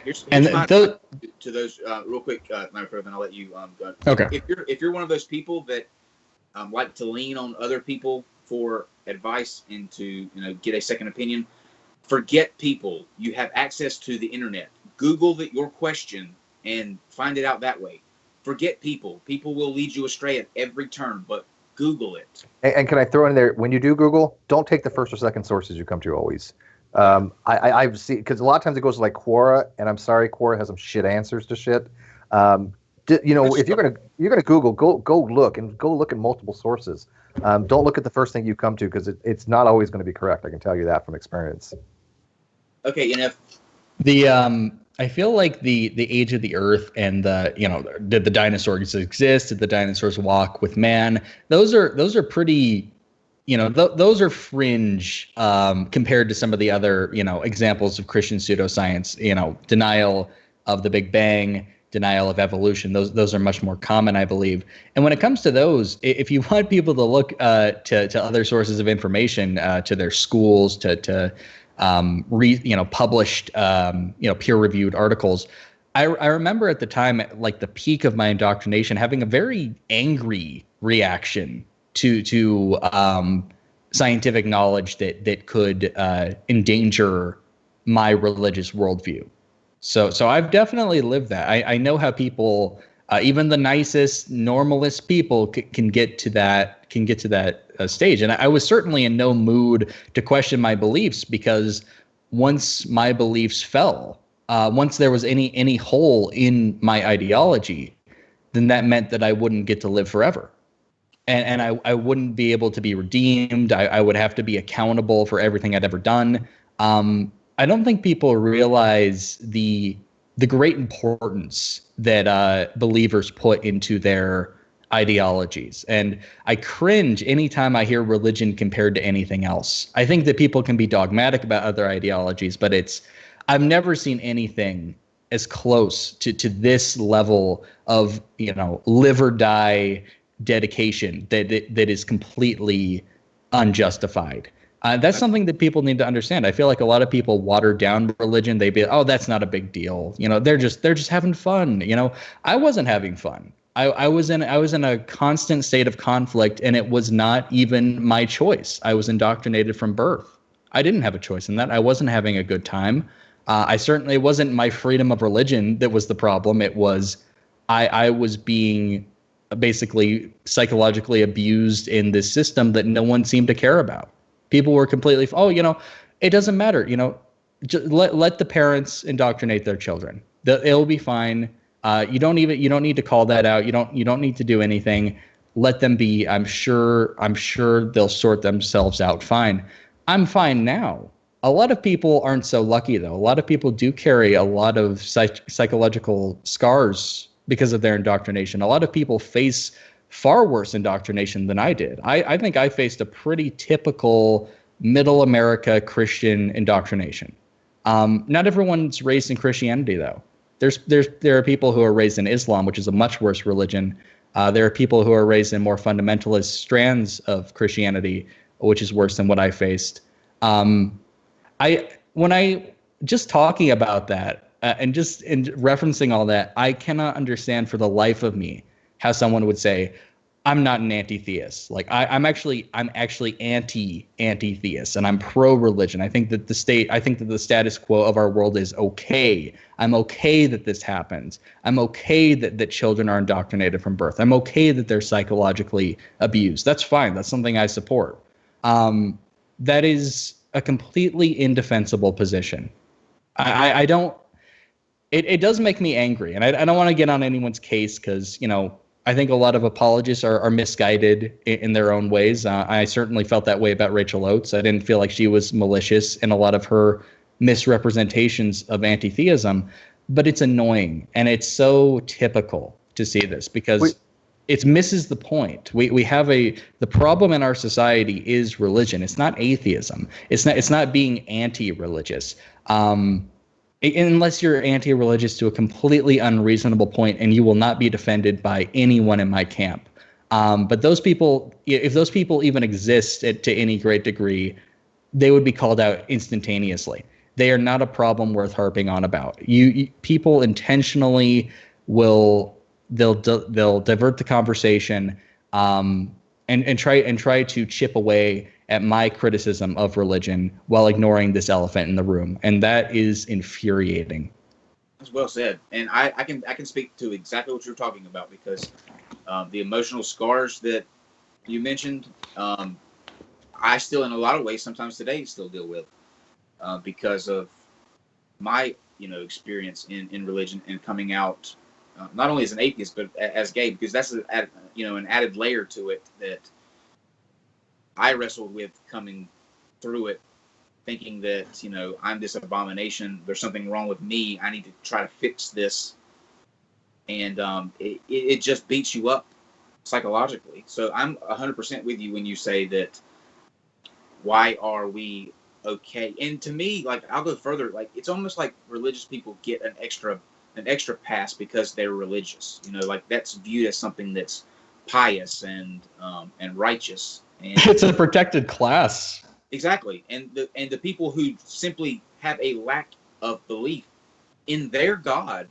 Here's And to those real quick, then I'll let you go. Okay. If you're one of those people that like to lean on other people for advice and to get a second opinion, forget people. You have access to the internet. Google your question and find it out that way. Forget people. People will lead you astray at every turn, but Google it. And can I throw in there, when you do Google, don't take the first or second sources you come to always. I've seen, because a lot of times it goes like Quora, and I'm sorry, Quora has some shit answers to shit. If you're gonna Google, go look at multiple sources. Don't look at the first thing you come to, because it's not always going to be correct. I can tell you that from experience. Okay, and if I feel like the age of the earth and did the dinosaurs exist? Did the dinosaurs walk with man? Those are pretty, those are fringe compared to some of the other, examples of Christian pseudoscience, denial of the Big Bang, denial of evolution. Those are much more common, I believe. And when it comes to those, if you want people to look to other sources of information, to their schools, to published, peer-reviewed articles. I remember at the time, like the peak of my indoctrination, having a very angry reaction to scientific knowledge that could endanger my religious worldview. So I've definitely lived that. I know how people, even the nicest, normalist people, can get to that stage. And I was certainly in no mood to question my beliefs, because once my beliefs fell, once there was any hole in my ideology, then that meant that I wouldn't get to live forever. And I wouldn't be able to be redeemed. I would have to be accountable for everything I'd ever done. I don't think people realize the great importance that believers put into their ideologies. And I cringe anytime I hear religion compared to anything else. I think that people can be dogmatic about other ideologies, but I've never seen anything as close to this level of, live or die dedication that is completely unjustified. That's something that people need to understand. I feel like a lot of people water down religion. They be, oh, that's not a big deal. They're just having fun. I wasn't having fun. I was in a constant state of conflict, and it was not even my choice. I was indoctrinated from birth. I didn't have a choice in that. I wasn't having a good time. I certainly, it wasn't my freedom of religion that was the problem. It was I was being basically psychologically abused in this system that no one seemed to care about. People were completely, oh, it doesn't matter. Just let the parents indoctrinate their children. It'll be fine. You don't need to call that out. You don't need to do anything. Let them be. I'm sure they'll sort themselves out fine. I'm fine now. A lot of people aren't so lucky, though. A lot of people do carry a lot of psychological scars because of their indoctrination. A lot of people face far worse indoctrination than I did. I think I faced a pretty typical middle America Christian indoctrination. Not everyone's raised in Christianity, though. There are people who are raised in Islam, which is a much worse religion. There are people who are raised in more fundamentalist strands of Christianity, which is worse than what I faced. When I just talking about that and referencing all that, I cannot understand for the life of me how someone would say, I'm not an anti-theist. Like I'm actually anti-theist, and I'm pro-religion. I think that the status quo of our world is okay. I'm okay that this happens. I'm okay that children are indoctrinated from birth. I'm okay that they're psychologically abused. That's fine. That's something I support. That is a completely indefensible position. I don't. It does make me angry, and I don't want to get on anyone's case because I think a lot of apologists are misguided in their own ways. I certainly felt that way about Rachel Oates. I didn't feel like she was malicious in a lot of her misrepresentations of anti-theism, but it's annoying, and it's so typical to see this because it misses the point. We have the problem in our society is religion. It's not atheism. It's not being anti-religious. Unless you're anti-religious to a completely unreasonable point, and you will not be defended by anyone in my camp. But those people, if those people even exist to any great degree, they would be called out instantaneously. They are not a problem worth harping on about. People intentionally they'll divert the conversation and try to chip away at my criticism of religion while ignoring this elephant in the room, and that is infuriating. That's well said, and I can speak to exactly what you're talking about because the emotional scars that you mentioned, I still, in a lot of ways, sometimes today, still deal with because of my experience in religion and coming out not only as an atheist but as gay, because that's an added layer to it that I wrestled with coming through it, thinking that, I'm this abomination. There's something wrong with me. I need to try to fix this. And it just beats you up psychologically. So I'm 100% with you when you say that, why are we okay? And to me, like, I'll go further. Like, it's almost like religious people get an extra pass because they're religious. Like that's viewed as something that's pious and righteous. And it's a protected class. Exactly. And the people who simply have a lack of belief in their God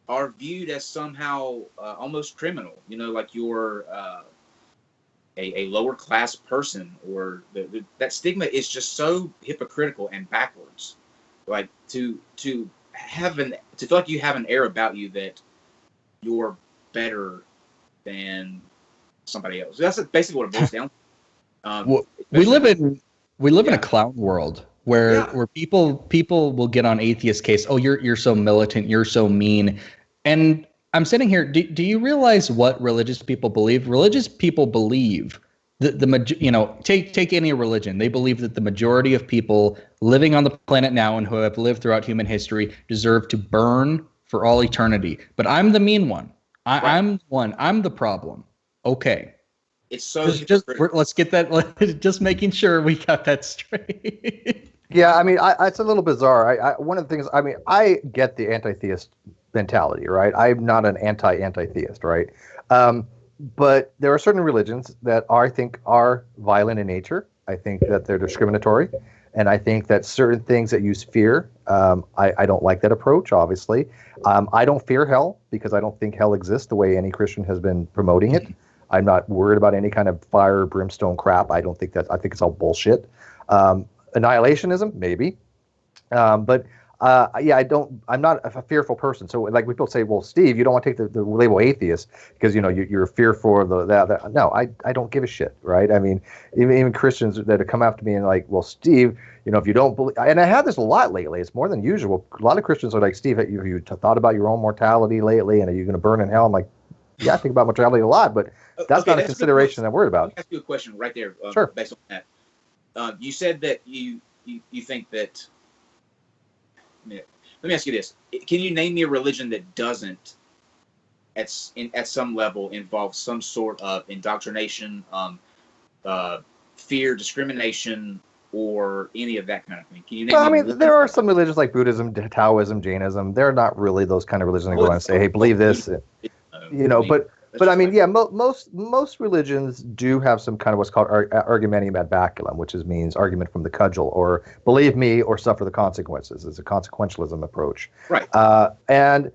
are viewed as somehow almost criminal, like you're a lower class person, or that stigma is just so hypocritical and backwards. Like to feel like you have an air about you that you're better than somebody else. That's basically what it boils down to. We live in a clown world where people will get on atheist case. Oh, you're so militant, you're so mean. And I'm sitting here. Do you realize what religious people believe? Religious people believe that take any religion. They believe that the majority of people living on the planet now and who have lived throughout human history deserve to burn for all eternity. But I'm the mean one. I'm the problem. Okay. It's so let's get that. Just making sure we got that straight. Yeah, I mean, it's a little bizarre. One of the things, I mean, I get the anti-theist mentality, right? I'm not an anti-theist, right? But there are certain religions that I think are violent in nature. I think that they're discriminatory, and I think that certain things that use fear, I don't like that approach. Obviously, I don't fear hell because I don't think hell exists the way any Christian has been promoting it. I'm not worried about any kind of fire, brimstone crap. I think it's all bullshit. Annihilationism, maybe. But yeah, I'm not a fearful person. So like people say, well, Steve, you don't want to take the label atheist because you're fearful of that. No, I don't give a shit, right? I mean, even Christians that have come after me and like, well, Steve, if you don't believe, and I have this a lot lately. It's more than usual. A lot of Christians are like, Steve, have you thought about your own mortality lately, and are you going to burn in hell? I'm like, yeah, I think about mortality a lot, but that's not a consideration I'm worried about. Let me ask you a question right there, Sure. based on that. You said that you think that. Let me ask you this: can you name me a religion that doesn't, at some level, involve some sort of indoctrination, fear, discrimination, or any of that kind of thing? Can you name Well, I me mean, there are some religions like Buddhism, Taoism, Jainism. They're not really those kind of religions that go and say, "Hey, believe this," But I mean, yeah, most religions do have some kind of what's called argumentum ad baculum, which means argument from the cudgel, or believe me or suffer the consequences. It's a consequentialism approach, right? And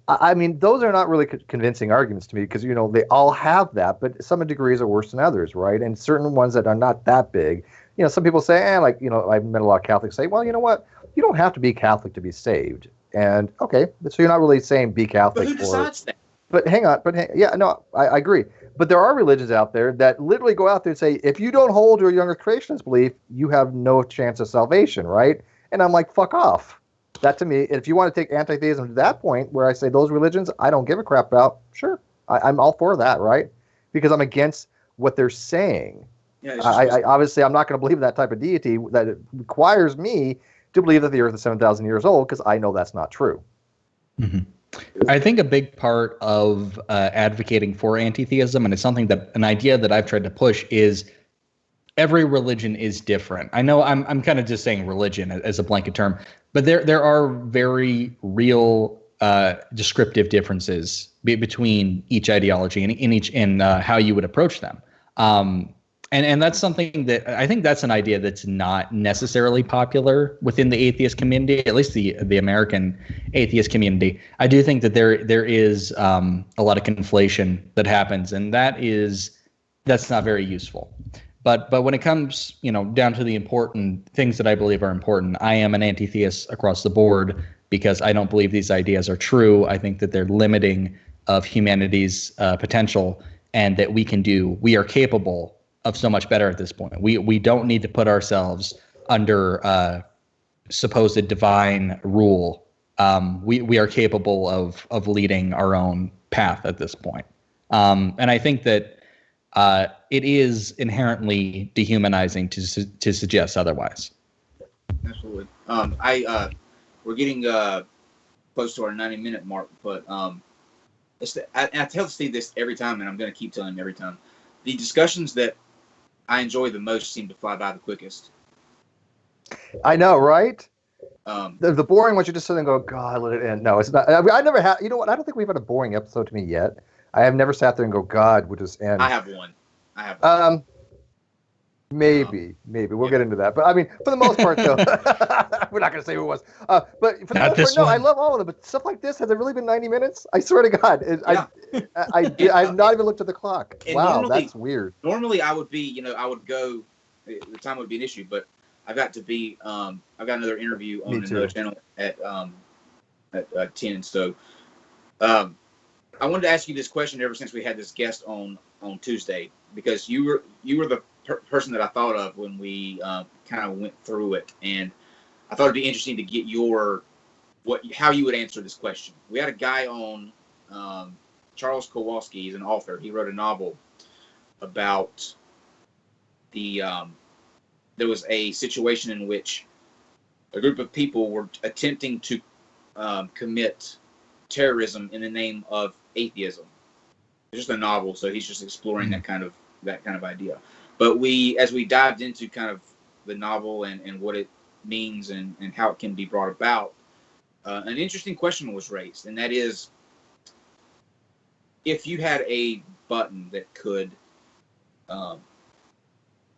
I mean, those are not really convincing arguments to me because they all have that, but some degrees are worse than others, right? And certain ones that are not that big, some people say, I've met a lot of Catholics say, well, you know what, you don't have to be Catholic to be saved, and okay, so you're not really saying be Catholic. But who decides that? But hang on, yeah, no, I agree. But there are religions out there that literally go out there and say, if you don't hold your younger creationist belief, you have no chance of salvation, right? And I'm like, fuck off. That to me, if you want to take anti-theism to that point, where I say those religions I don't give a crap about, sure, I'm all for that, right? Because I'm against what they're saying. Yeah, I obviously I'm not going to believe in that type of deity that it requires me to believe that the Earth is 7,000 years old because I know that's not true. Mm-hmm. I think a big part of advocating for anti-theism, and it's an idea that I've tried to push, is every religion is different. I know I'm kind of just saying religion as a blanket term, but there are very real descriptive differences between each ideology and in how you would approach them. And that's something that I think that's an idea that's not necessarily popular within the atheist community, at least the American atheist community. I do think that there is a lot of conflation that happens, and that's not very useful. But when it comes, down to the important things that I believe are important, I am an anti-theist across the board because I don't believe these ideas are true. I think that they're limiting of humanity's potential, and that we are capable of so much better at this point. We don't need to put ourselves under supposed divine rule. We are capable of leading our own path at this point. And I think that it is inherently dehumanizing to suggest otherwise. Absolutely. We're getting close to our 90-minute mark, but I tell Steve this every time, and I'm going to keep telling him every time. The discussions that I enjoy the most seem to fly by the quickest. I know, right? The boring ones, you just sit there and go, God, let it end. No, it's not. I never have. You know what? I don't think we've had a boring episode to me yet. I have never sat there and go, God, would just end. I have one. Maybe we'll get into that. But I mean, for the most part, though, we're not going to say who it was. But for the most part, no, I love all of them. But stuff like this, has it really been 90 minutes? I swear to God, I've not even looked at the clock. Wow, that's weird. Normally, I would be, I would go. The time would be an issue, but I've got to be. I've got another interview on another channel at 10. So, I wanted to ask you this question ever since we had this guest on Tuesday, because you were the person that I thought of when we kind of went through it, and I thought it'd be interesting to get how you would answer this question. We had a guy on, Charles Kowalski. He's an author. He wrote a novel about there was a situation in which a group of people were attempting to commit terrorism in the name of atheism. It's just a novel, so he's just exploring that kind of idea. But as we dived into kind of the novel and what it means and how it can be brought about, an interesting question was raised, and that is, if you had a button that could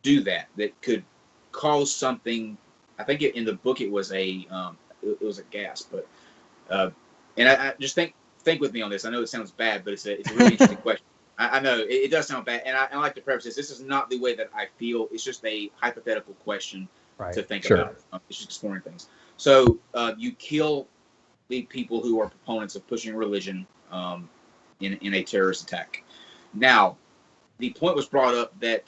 do that could cause something. I think in the book it was a gas, but and I just think with me on this. I know it sounds bad, but it's a really interesting question. I know it does sound bad, and I like to preface this. This is not the way that I feel. It's just a hypothetical question Right. to think Sure. about. It's just exploring things. So you kill the people who are proponents of pushing religion in a terrorist attack. Now, the point was brought up that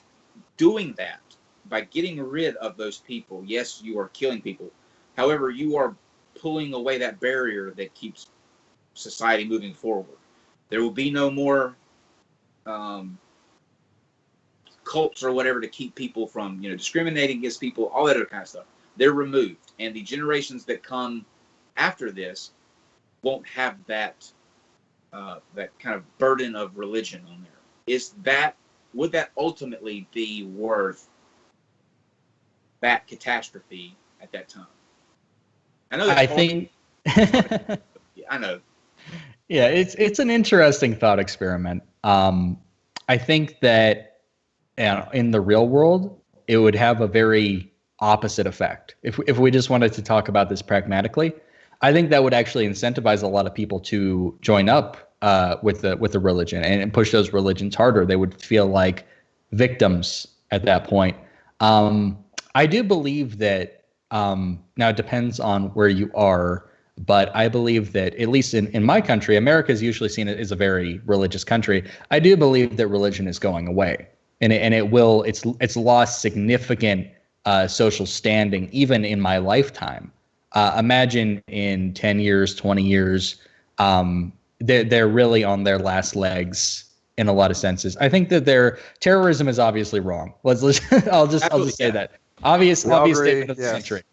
doing that, by getting rid of those people, yes, you are killing people. However, you are pulling away that barrier that keeps society moving forward. There will be no more cults or whatever to keep people from, discriminating against people, all that other kind of stuff. They're removed, and the generations that come after this won't have that that kind of burden of religion on there. Would that ultimately be worth that catastrophe at that time? I know that's I hard. think I know. yeah, it's an interesting thought experiment. I think that in the real world, it would have a very opposite effect. If we just wanted to talk about this pragmatically, I think that would actually incentivize a lot of people to join up with the religion and push those religions harder. They would feel like victims at that point. I do believe that now it depends on where you are, but I believe that at least in my country, America is usually seen as a very religious country. I do believe that religion is going away, and it's lost significant social standing even in my lifetime. Imagine in 10 years, 20 years, they're really on their last legs in a lot of senses. I think that their terrorism is obviously wrong. I'll just say that obvious statement of the century.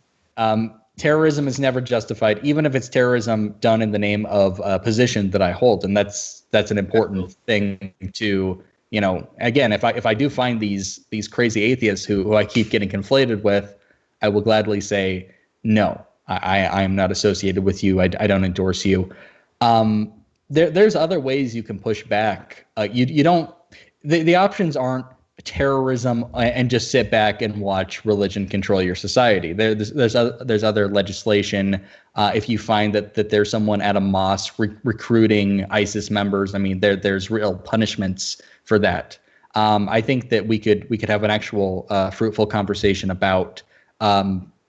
Terrorism is never justified, even if it's terrorism done in the name of a position that I hold, and that's an important thing to, again, if I do find these crazy atheists who I keep getting conflated with, I will gladly say no. I am not associated with you. I don't endorse you. There's other ways you can push back. You don't. The options aren't terrorism and just sit back and watch religion control your society. There's other legislation. If you find that there's someone at a mosque recruiting ISIS members, I mean, there's real punishments for that. I think that we could have an actual fruitful conversation about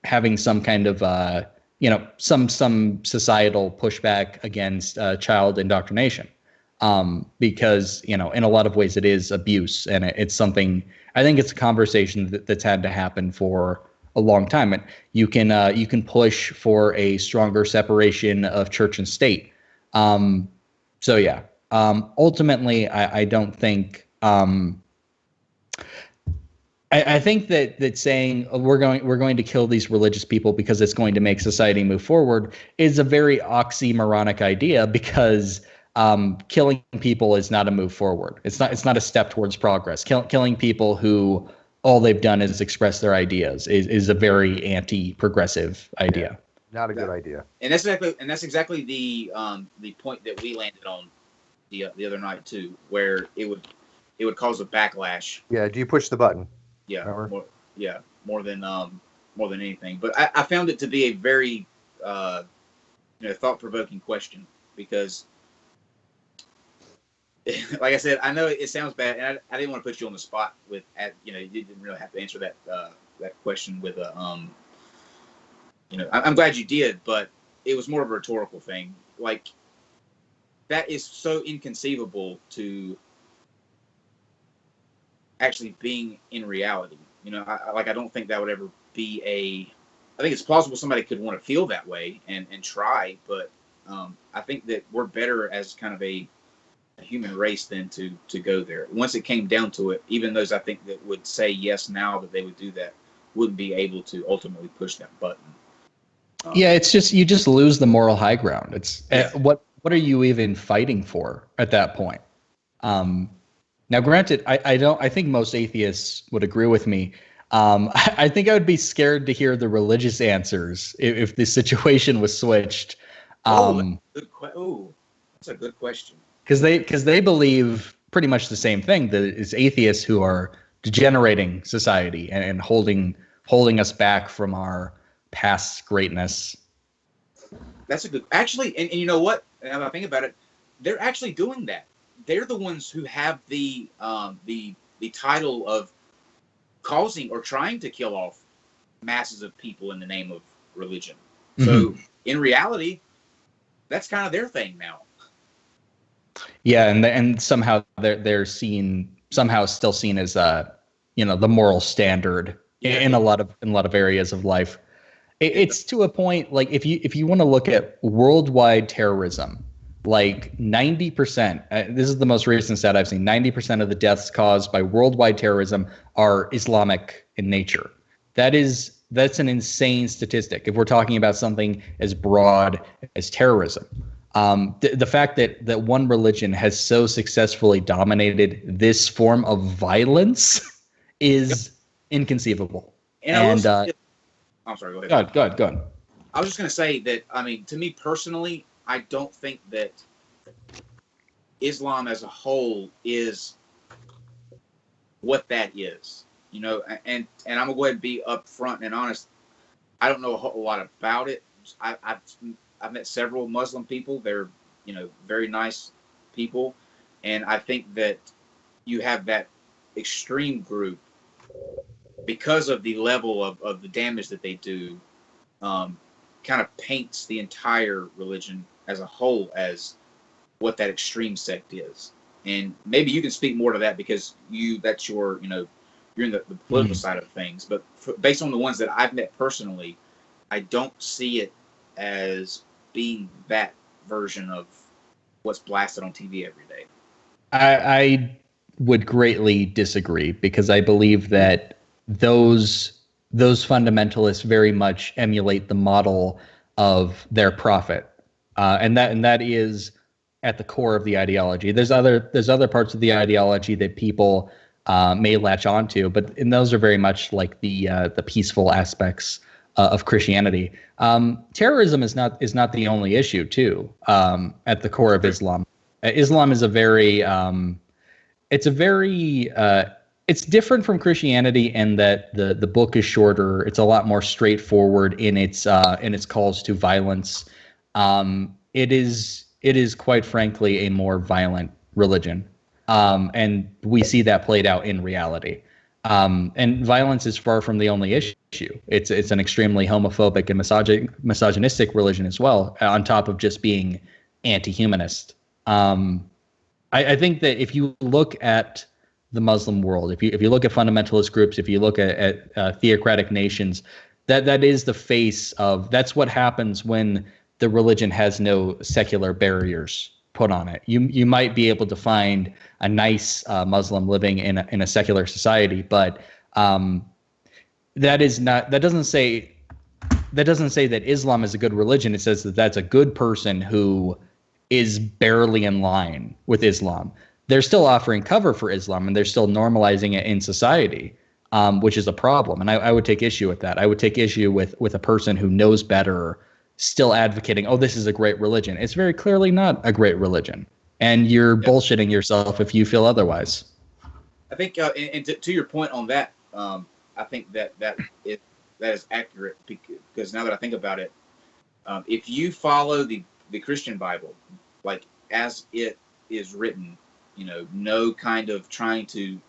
having some kind of some societal pushback against child indoctrination. Because in a lot of ways it is abuse, and it's something, I think it's a conversation that's had to happen for a long time. And you can push for a stronger separation of church and state. So yeah, ultimately, I don't think. I think that saying we're going to kill these religious people because it's going to make society move forward is a very oxymoronic idea, because killing people is not a move forward. It's not a step towards progress. Killing people who all they've done is express their ideas is a very anti-progressive idea. Not a good idea. And that's exactly the point that we landed on the other night too, where it would cause a backlash. Yeah. Do you push the button? Yeah. More than anything. But I found it to be a very thought-provoking question, because like I said, I know it sounds bad, and I didn't want to put you on the spot with, you didn't really have to answer that question with I'm glad you did, but it was more of a rhetorical thing. Like, that is so inconceivable to actually being in reality. I don't think that would ever be I think it's plausible somebody could want to feel that way and try, but I think that we're better as kind of a human race than to go there. Once it came down to it, even those I think that would say yes now that they would do that wouldn't be able to ultimately push that button. Yeah, it's just, you just lose the moral high ground. It's what are you even fighting for at that point? Now, granted, I think most atheists would agree with me. I think I would be scared to hear the religious answers if the situation was switched. That's a good question. Because they believe pretty much the same thing, that it's atheists who are degenerating society and holding us back from our past greatness. That's a good, actually, and you know what? Now that I think about it, they're actually doing that. They're the ones who have the title of causing or trying to kill off masses of people in the name of religion. So in reality, that's kind of their thing now. Yeah, and somehow they're still seen as the moral standard in a lot of areas of life. It's to a point, like if you want to look at worldwide terrorism, like 90%, this is the most recent stat I've seen, 90% of the deaths caused by worldwide terrorism are Islamic in nature. That's an insane statistic if we're talking about something as broad as terrorism. The fact that one religion has so successfully dominated this form of violence is inconceivable. And I'm sorry, go ahead. Go ahead. I was just going to say that, I mean, to me personally, I don't think that Islam as a whole is what that is. You know, and I'm going to go ahead and be upfront and honest. I don't know a whole lot about it. I've met several Muslim people. They're, very nice people. And I think that you have that extreme group, because of the level of the damage that they do, kind of paints the entire religion as a whole as what that extreme sect is. And maybe you can speak more to that because that's your, you're in the political side of things. But based on the ones that I've met personally, I don't see it as being that version of what's blasted on TV every day. I would greatly disagree because I believe that those fundamentalists very much emulate the model of their prophet, and that is at the core of the ideology. There's other parts of the ideology that people may latch onto, and those are very much like the peaceful aspects of Christianity. Terrorism is not the only issue too. At the core of Islam, Islam is it's different from Christianity in that the book is shorter. It's a lot more straightforward in its calls to violence. It is quite frankly a more violent religion, and we see that played out in reality. And violence is far from the only issue. It's an extremely homophobic and misogynistic religion as well, on top of just being anti-humanist. I think that if you look at the Muslim world, if you look at fundamentalist groups, if you look at theocratic nations, that is the face of, that's what happens when the religion has no secular barriers put on it. You might be able to find a nice Muslim living in a secular society, but that doesn't say that Islam is a good religion. It says that that's a good person who is barely in line with Islam. They're still offering cover for Islam and they're still normalizing it in society, which is a problem. And I would take issue with that. I would take issue with a person who knows better still advocating, oh, this is a great religion. It's very clearly not a great religion. And you're bullshitting yourself if you feel otherwise. I think, and to your point on that, I think that is accurate because now that I think about it, if you follow the Christian Bible, like as it is written, no kind of trying to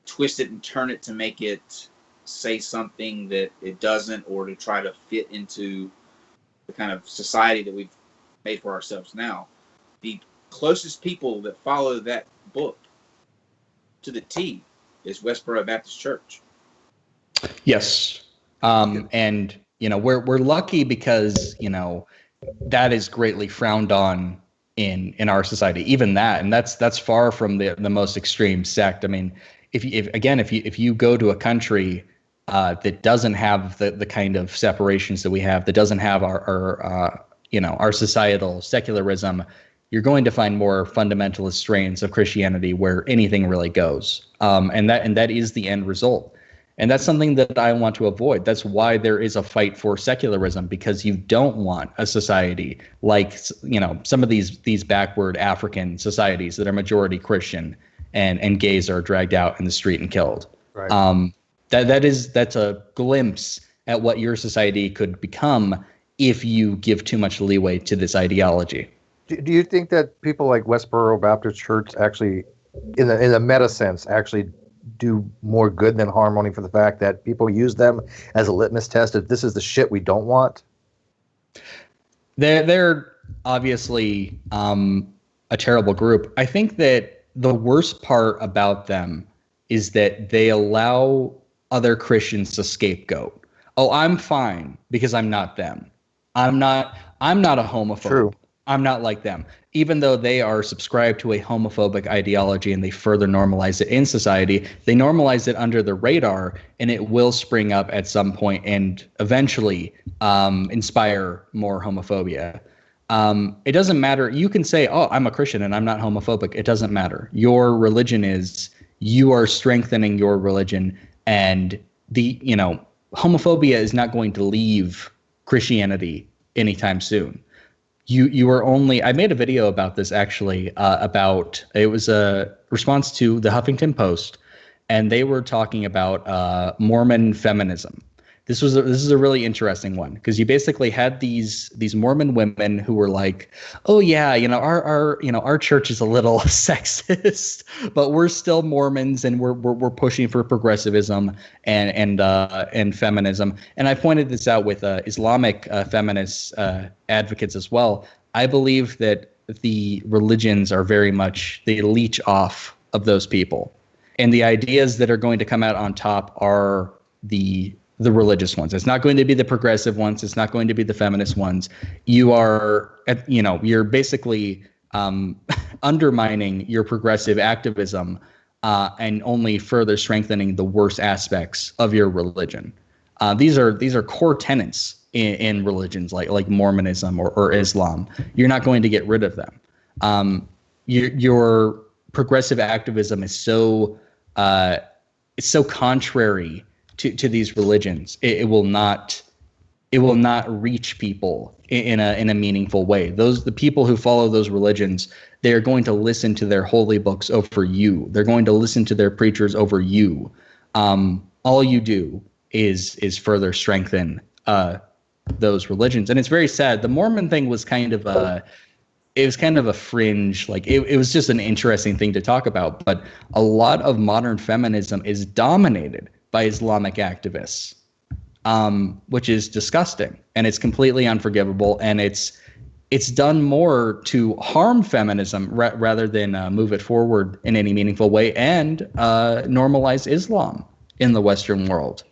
twist it and turn it to make it say something that it doesn't, or to try to fit into the kind of society that we've made for ourselves now. The closest people that follow that book to the T is Westboro Baptist Church. Yes. And we're lucky because that is greatly frowned on in our society, even that, and that's far from the most extreme sect. I mean, if you go to a country that doesn't have the kind of separations that we have, that doesn't have our societal secularism, you're going to find more fundamentalist strains of Christianity where anything really goes, and that is the end result. And that's something that I want to avoid. That's why there is a fight for secularism, because you don't want a society like, some of these backward African societies that are majority Christian and gays are dragged out in the street and killed. Right. That's a glimpse at what your society could become if you give too much leeway to this ideology. Do you think that people like Westboro Baptist Church actually, in the meta sense, actually do more good than harm, only for the fact that people use them as a litmus test if this is the shit we don't want? They're obviously a terrible group. I think that the worst part about them is that they allow other Christians to scapegoat. Oh, I'm fine because I'm not them. I'm not a homophobe. True. I'm not like them. Even though they are subscribed to a homophobic ideology and they further normalize it in society, they normalize it under the radar, and it will spring up at some point and eventually inspire more homophobia. It doesn't matter. You can say, oh, I'm a Christian and I'm not homophobic. It doesn't matter. Your religion is, you are strengthening your religion, and homophobia is not going to leave Christianity anytime soon. You are only, I made a video about this actually, about, it was a response to the Huffington Post, and they were talking about Mormon feminism. This is a really interesting one, because you basically had these Mormon women who were like, oh yeah, our church is a little sexist, but we're still Mormons and we're pushing for progressivism and feminism. And I pointed this out with Islamic feminist advocates as well. I believe that the religions are very much, they leech off of those people, and the ideas that are going to come out on top are the religious ones. It's not going to be the progressive ones. It's not going to be the feminist ones. You're basically undermining your progressive activism and only further strengthening the worst aspects of your religion. These are core tenets in religions like Mormonism or Islam. You're not going to get rid of them. Your progressive activism is so contrary to these religions. It will not reach people in a meaningful way. The people who follow those religions, they're going to listen to their holy books over you. They're going to listen to their preachers over you. All you do is further strengthen those religions. And it's very sad. The Mormon thing was kind of a fringe, like it was just an interesting thing to talk about. But a lot of modern feminism is dominated by Islamic activists, which is disgusting, and it's completely unforgivable, and it's done more to harm feminism rather than move it forward in any meaningful way and normalize Islam in the Western world.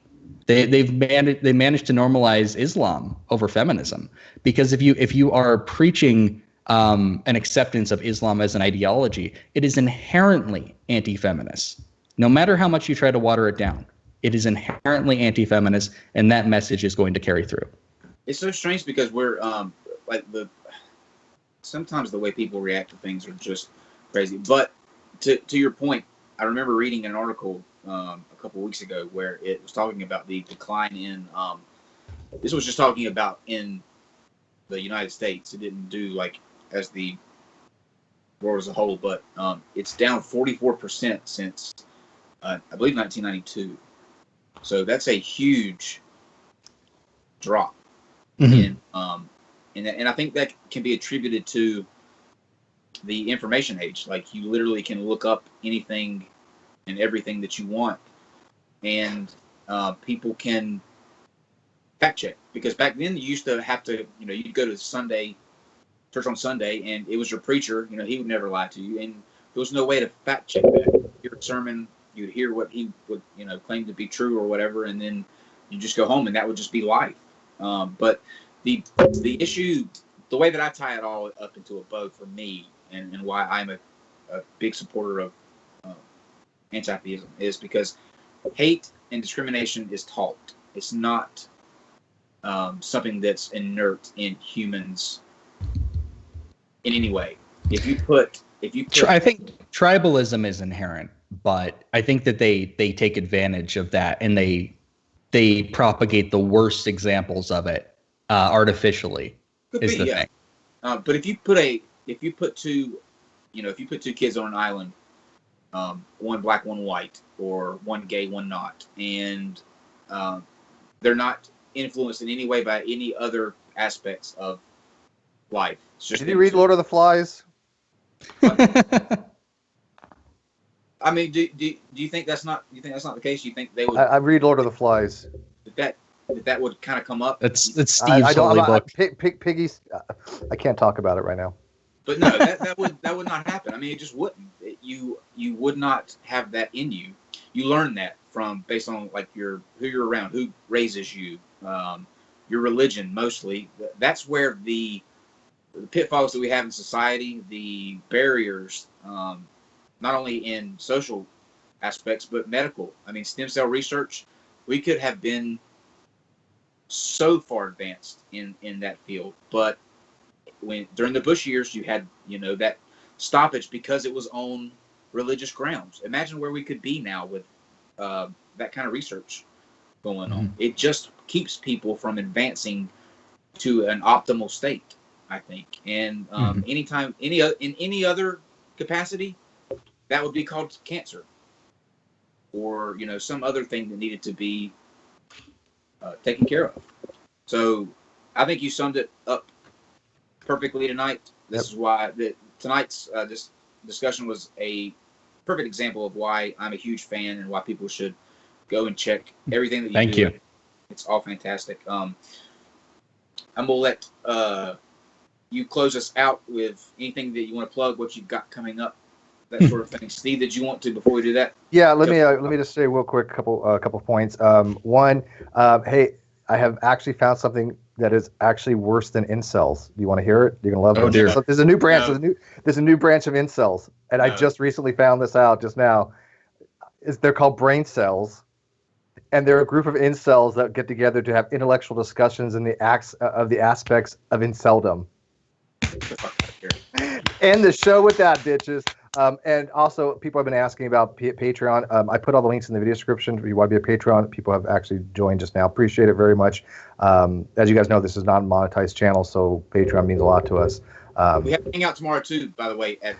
They managed to normalize Islam over feminism, because if you are preaching an acceptance of Islam as an ideology, it is inherently anti-feminist. No matter how much you try to water it down, it is inherently anti-feminist, and that message is going to carry through. It's so strange because we're sometimes the way people react to things are just crazy. But to your point, I remember reading an article a couple weeks ago where it was talking about the decline in. This was just talking about in the United States. It didn't do like as the world as a whole, but it's down 44% since I believe 1992. So that's a huge drop. Mm-hmm. And I think that can be attributed to the information age. Like, you literally can look up anything and everything that you want, and people can fact check. Because back then you used to have to, you'd go to church on Sunday, and it was your preacher. He would never lie to you, and there was no way to fact check that. Your sermon, you'd hear what he would, claim to be true or whatever, and then you just go home, and that would just be life. But the issue, the way that I tie it all up into a bow for me, and why I'm a big supporter of anti-theism, is because hate and discrimination is taught. It's not something that's inert in humans in any way. If you put, I think tribalism is inherent, but I think that they take advantage of that, and they propagate the worst examples of it artificially. Is the thing. But if you put two kids on an island, one black, one white, or one gay, one not, and they're not influenced in any way by any other aspects of life. Did you read Lord of the Flies? I mean, do you think that's not? You think that's not the case? You think they would I read Lord of the Flies. that would kind of come up? It's Steve's I don't. holy book. Piggy's. I can't talk about it right now. But no, that would not happen. I mean, it just wouldn't. You would not have that in you. You learn that from based on like who you're around, who raises you, your religion mostly. That's where the pitfalls that we have in society, the barriers, not only in social aspects but medical. I mean, stem cell research. We could have been so far advanced in that field, but when during the Bush years, you had that stoppage because it was on religious grounds. Imagine where we could be now with that kind of research going on. It just keeps people from advancing to an optimal state, I think. And anytime, in any other capacity, that would be called cancer, or some other thing that needed to be taken care of. So I think you summed it up perfectly tonight. This is why tonight's this discussion was a perfect example of why I'm a huge fan and why people should go and check everything that you do. Thank you. It's all fantastic. I'm gonna let you close us out with anything that you want to plug, what you've got coming up, that sort of thing. Steve, did you want to before we do that? Yeah, let me just say real quick couple points. One, hey, I have actually found something that is actually worse than incels. Do you want to hear it? You're gonna love it. Oh dear. So there's a new branch. There's a new branch of incels, and I just recently found this out just now. They're called brain cells, and they're a group of incels that get together to have intellectual discussions in the aspects of inceldom. End the show with that, bitches. And also, people have been asking about Patreon. I put all the links in the video description. If you want to be a Patreon, people have actually joined just now. Appreciate it very much. As you guys know, this is not a monetized channel, so Patreon means a lot to us. We have to hang out tomorrow too, by the way, at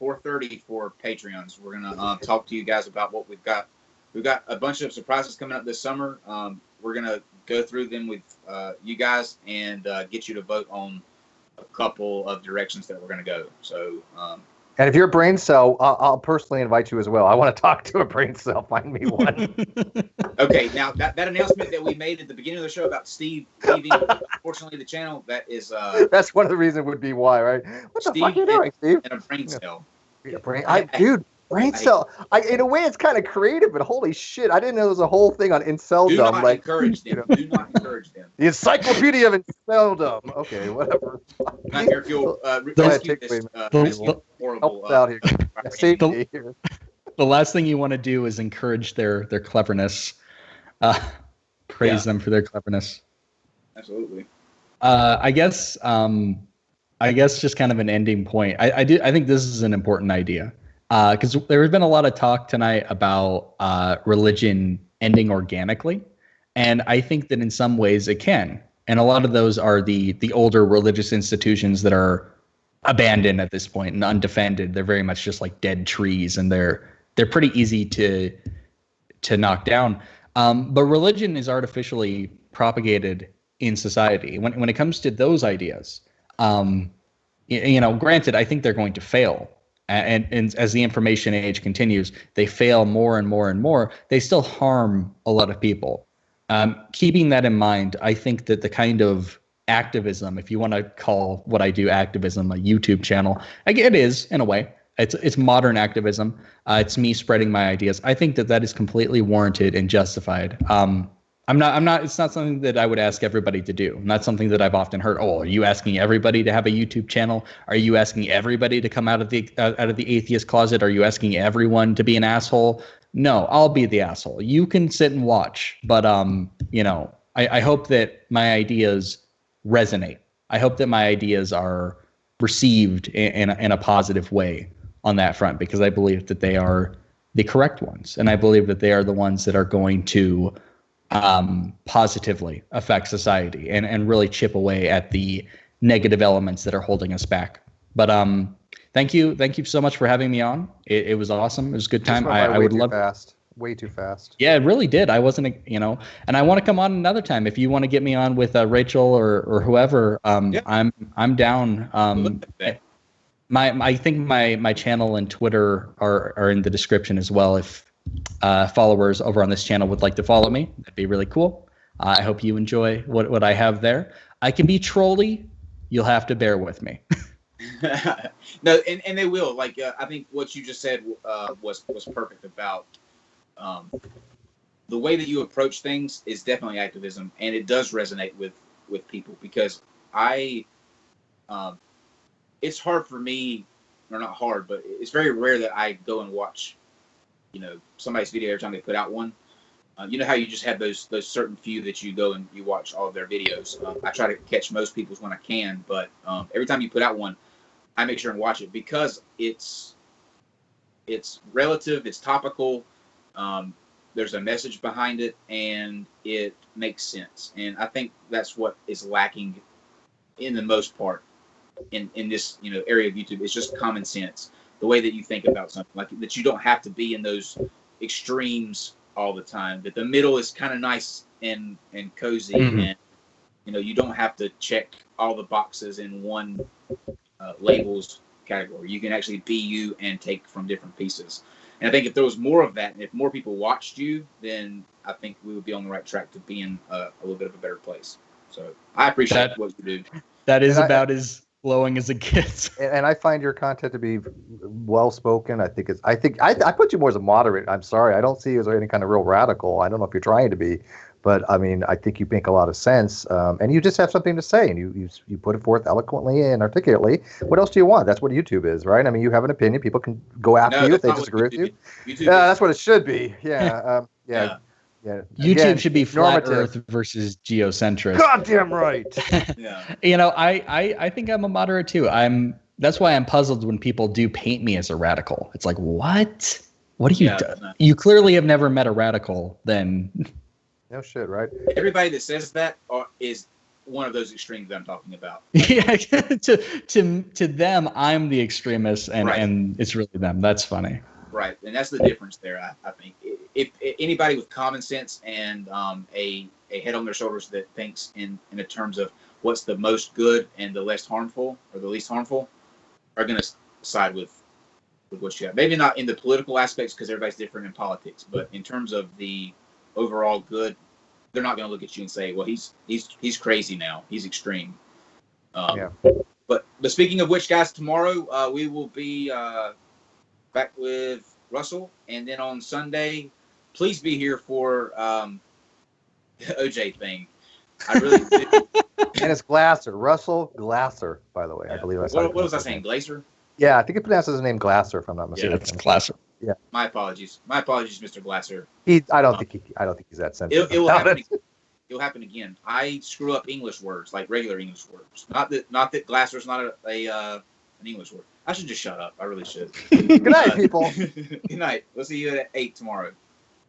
4:30 for Patreons. We're gonna talk to you guys about what we've got. We've got a bunch of surprises coming up this summer. We're gonna go through them with you guys and get you to vote on a couple of directions that we're gonna go. So. And if you're a brain cell, I'll personally invite you as well. I want to talk to a brain cell. Find me one. Okay, now that announcement that we made at the beginning of the show about Steve leaving, unfortunately, the channel, that is... That's one of the reasons would be why, right? What the fuck are you doing, Steve? And a brain cell. Dude, brain cell. In a way, it's kind of creative, but holy shit, I didn't know there was a whole thing on inceldom. Do not encourage them. Do not encourage them. The Encyclopedia of Inceldom. Okay, whatever. Not here if you'll rescue this horrible... out here. The last thing you want to do is encourage their cleverness. Praise them for their cleverness. Absolutely. I guess just kind of an ending point. I think this is an important idea because there has been a lot of talk tonight about religion ending organically, and I think that in some ways it can. And a lot of those are the older religious institutions that are abandoned at this point and undefended. They're very much just like dead trees, and they're pretty easy to knock down. But religion is artificially propagated in society. When it comes to those ideas, granted, I think they're going to fail. And as the information age continues, they fail more and more and more. They still harm a lot of people. Keeping that in mind, I think that the kind of activism, if you want to call what I do activism, a YouTube channel, it is in a way. It's modern activism. It's me spreading my ideas. I think that is completely warranted and justified. I'm not. It's not something that I would ask everybody to do. Not something that I've often heard. Oh, are you asking everybody to have a YouTube channel? Are you asking everybody to come out of the atheist closet? Are you asking everyone to be an asshole? No, I'll be the asshole. You can sit and watch, but I hope that my ideas resonate. I hope that my ideas are received in a positive way on that front, because I believe that they are the correct ones, and I believe that they are the ones that are going to positively affect society and really chip away at the negative elements that are holding us back. But thank you so much for having me on. It was awesome. It was a good time. I would love way too fast. Yeah, it really did. I wasn't, and I want to come on another time. If you want to get me on with Rachel or whoever, I'm down. I think my channel and Twitter are in the description as well. If followers over on this channel would like to follow me, that'd be really cool. I hope you enjoy what I have there. I can be trolly. You'll have to bear with me. No, and they will. Like I think what you just said was perfect about the way that you approach things is definitely activism, and it does resonate with people because it's hard for me, or not hard, but it's very rare that I go and watch, somebody's video every time they put out one. You know how you just have those certain few that you go and you watch all of their videos. I try to catch most people's when I can, but every time you put out one, I make sure and watch it because it's relative, it's topical. There's a message behind it, and it makes sense. And I think that's what is lacking in the most part in this area of YouTube. It's just common sense, the way that you think about something, like that you don't have to be in those extremes all the time. That the middle is kind of nice and cozy, and you don't have to check all the boxes in one labels category. You can actually be you and take from different pieces. And I think if there was more of that, and if more people watched you, then I think we would be on the right track to being a little bit of a better place. So I appreciate what you do. That is about as glowing as it gets. And I find your content to be well spoken. I put you more as a moderate. I'm sorry, I don't see you as any kind of real radical. I don't know if you're trying to be, but I mean, I think you make a lot of sense, and you just have something to say, and you put it forth eloquently and articulately. What else do you want? That's what YouTube is, right? I mean, you have an opinion. People can go after you if they disagree with you. That's what it should be. Yeah. Yeah. YouTube should be flat Earth versus geocentric. Goddamn right. Yeah. I think I'm a moderate too. That's why I'm puzzled when people do paint me as a radical. It's like, what? What do you do? You clearly have never met a radical. Then. No shit, right? Everybody that says that is one of those extremes that I'm talking about. Yeah. to them, I'm the extremist, and it's really them. That's funny. Right, and that's the difference there. I think if anybody with common sense and a head on their shoulders that thinks in the terms of what's the most good and the less harmful or the least harmful, are going to side with what you have. Maybe not in the political aspects because everybody's different in politics, but in terms of the overall good, they're not going to look at you and say, "Well, he's crazy now. He's extreme." But speaking of which, guys, tomorrow we will be back with Russell, and then on Sunday, please be here for the OJ thing. I really do. And it's Glasser, Russell Glasser, by the way. Yeah. I believe I said. What was I saying, Glaser? Yeah, I think it pronounces his name Glasser, if I'm not mistaken. Yeah, it's Glasser. Yeah. My apologies, Mr. Glasser. I don't think he's that sensitive. It will happen. It'll happen again. I screw up English words, like regular English words. Not that Glasser's not an English word. I should just shut up. I really should. Good night, people. Good night. We'll see you at 8 tomorrow.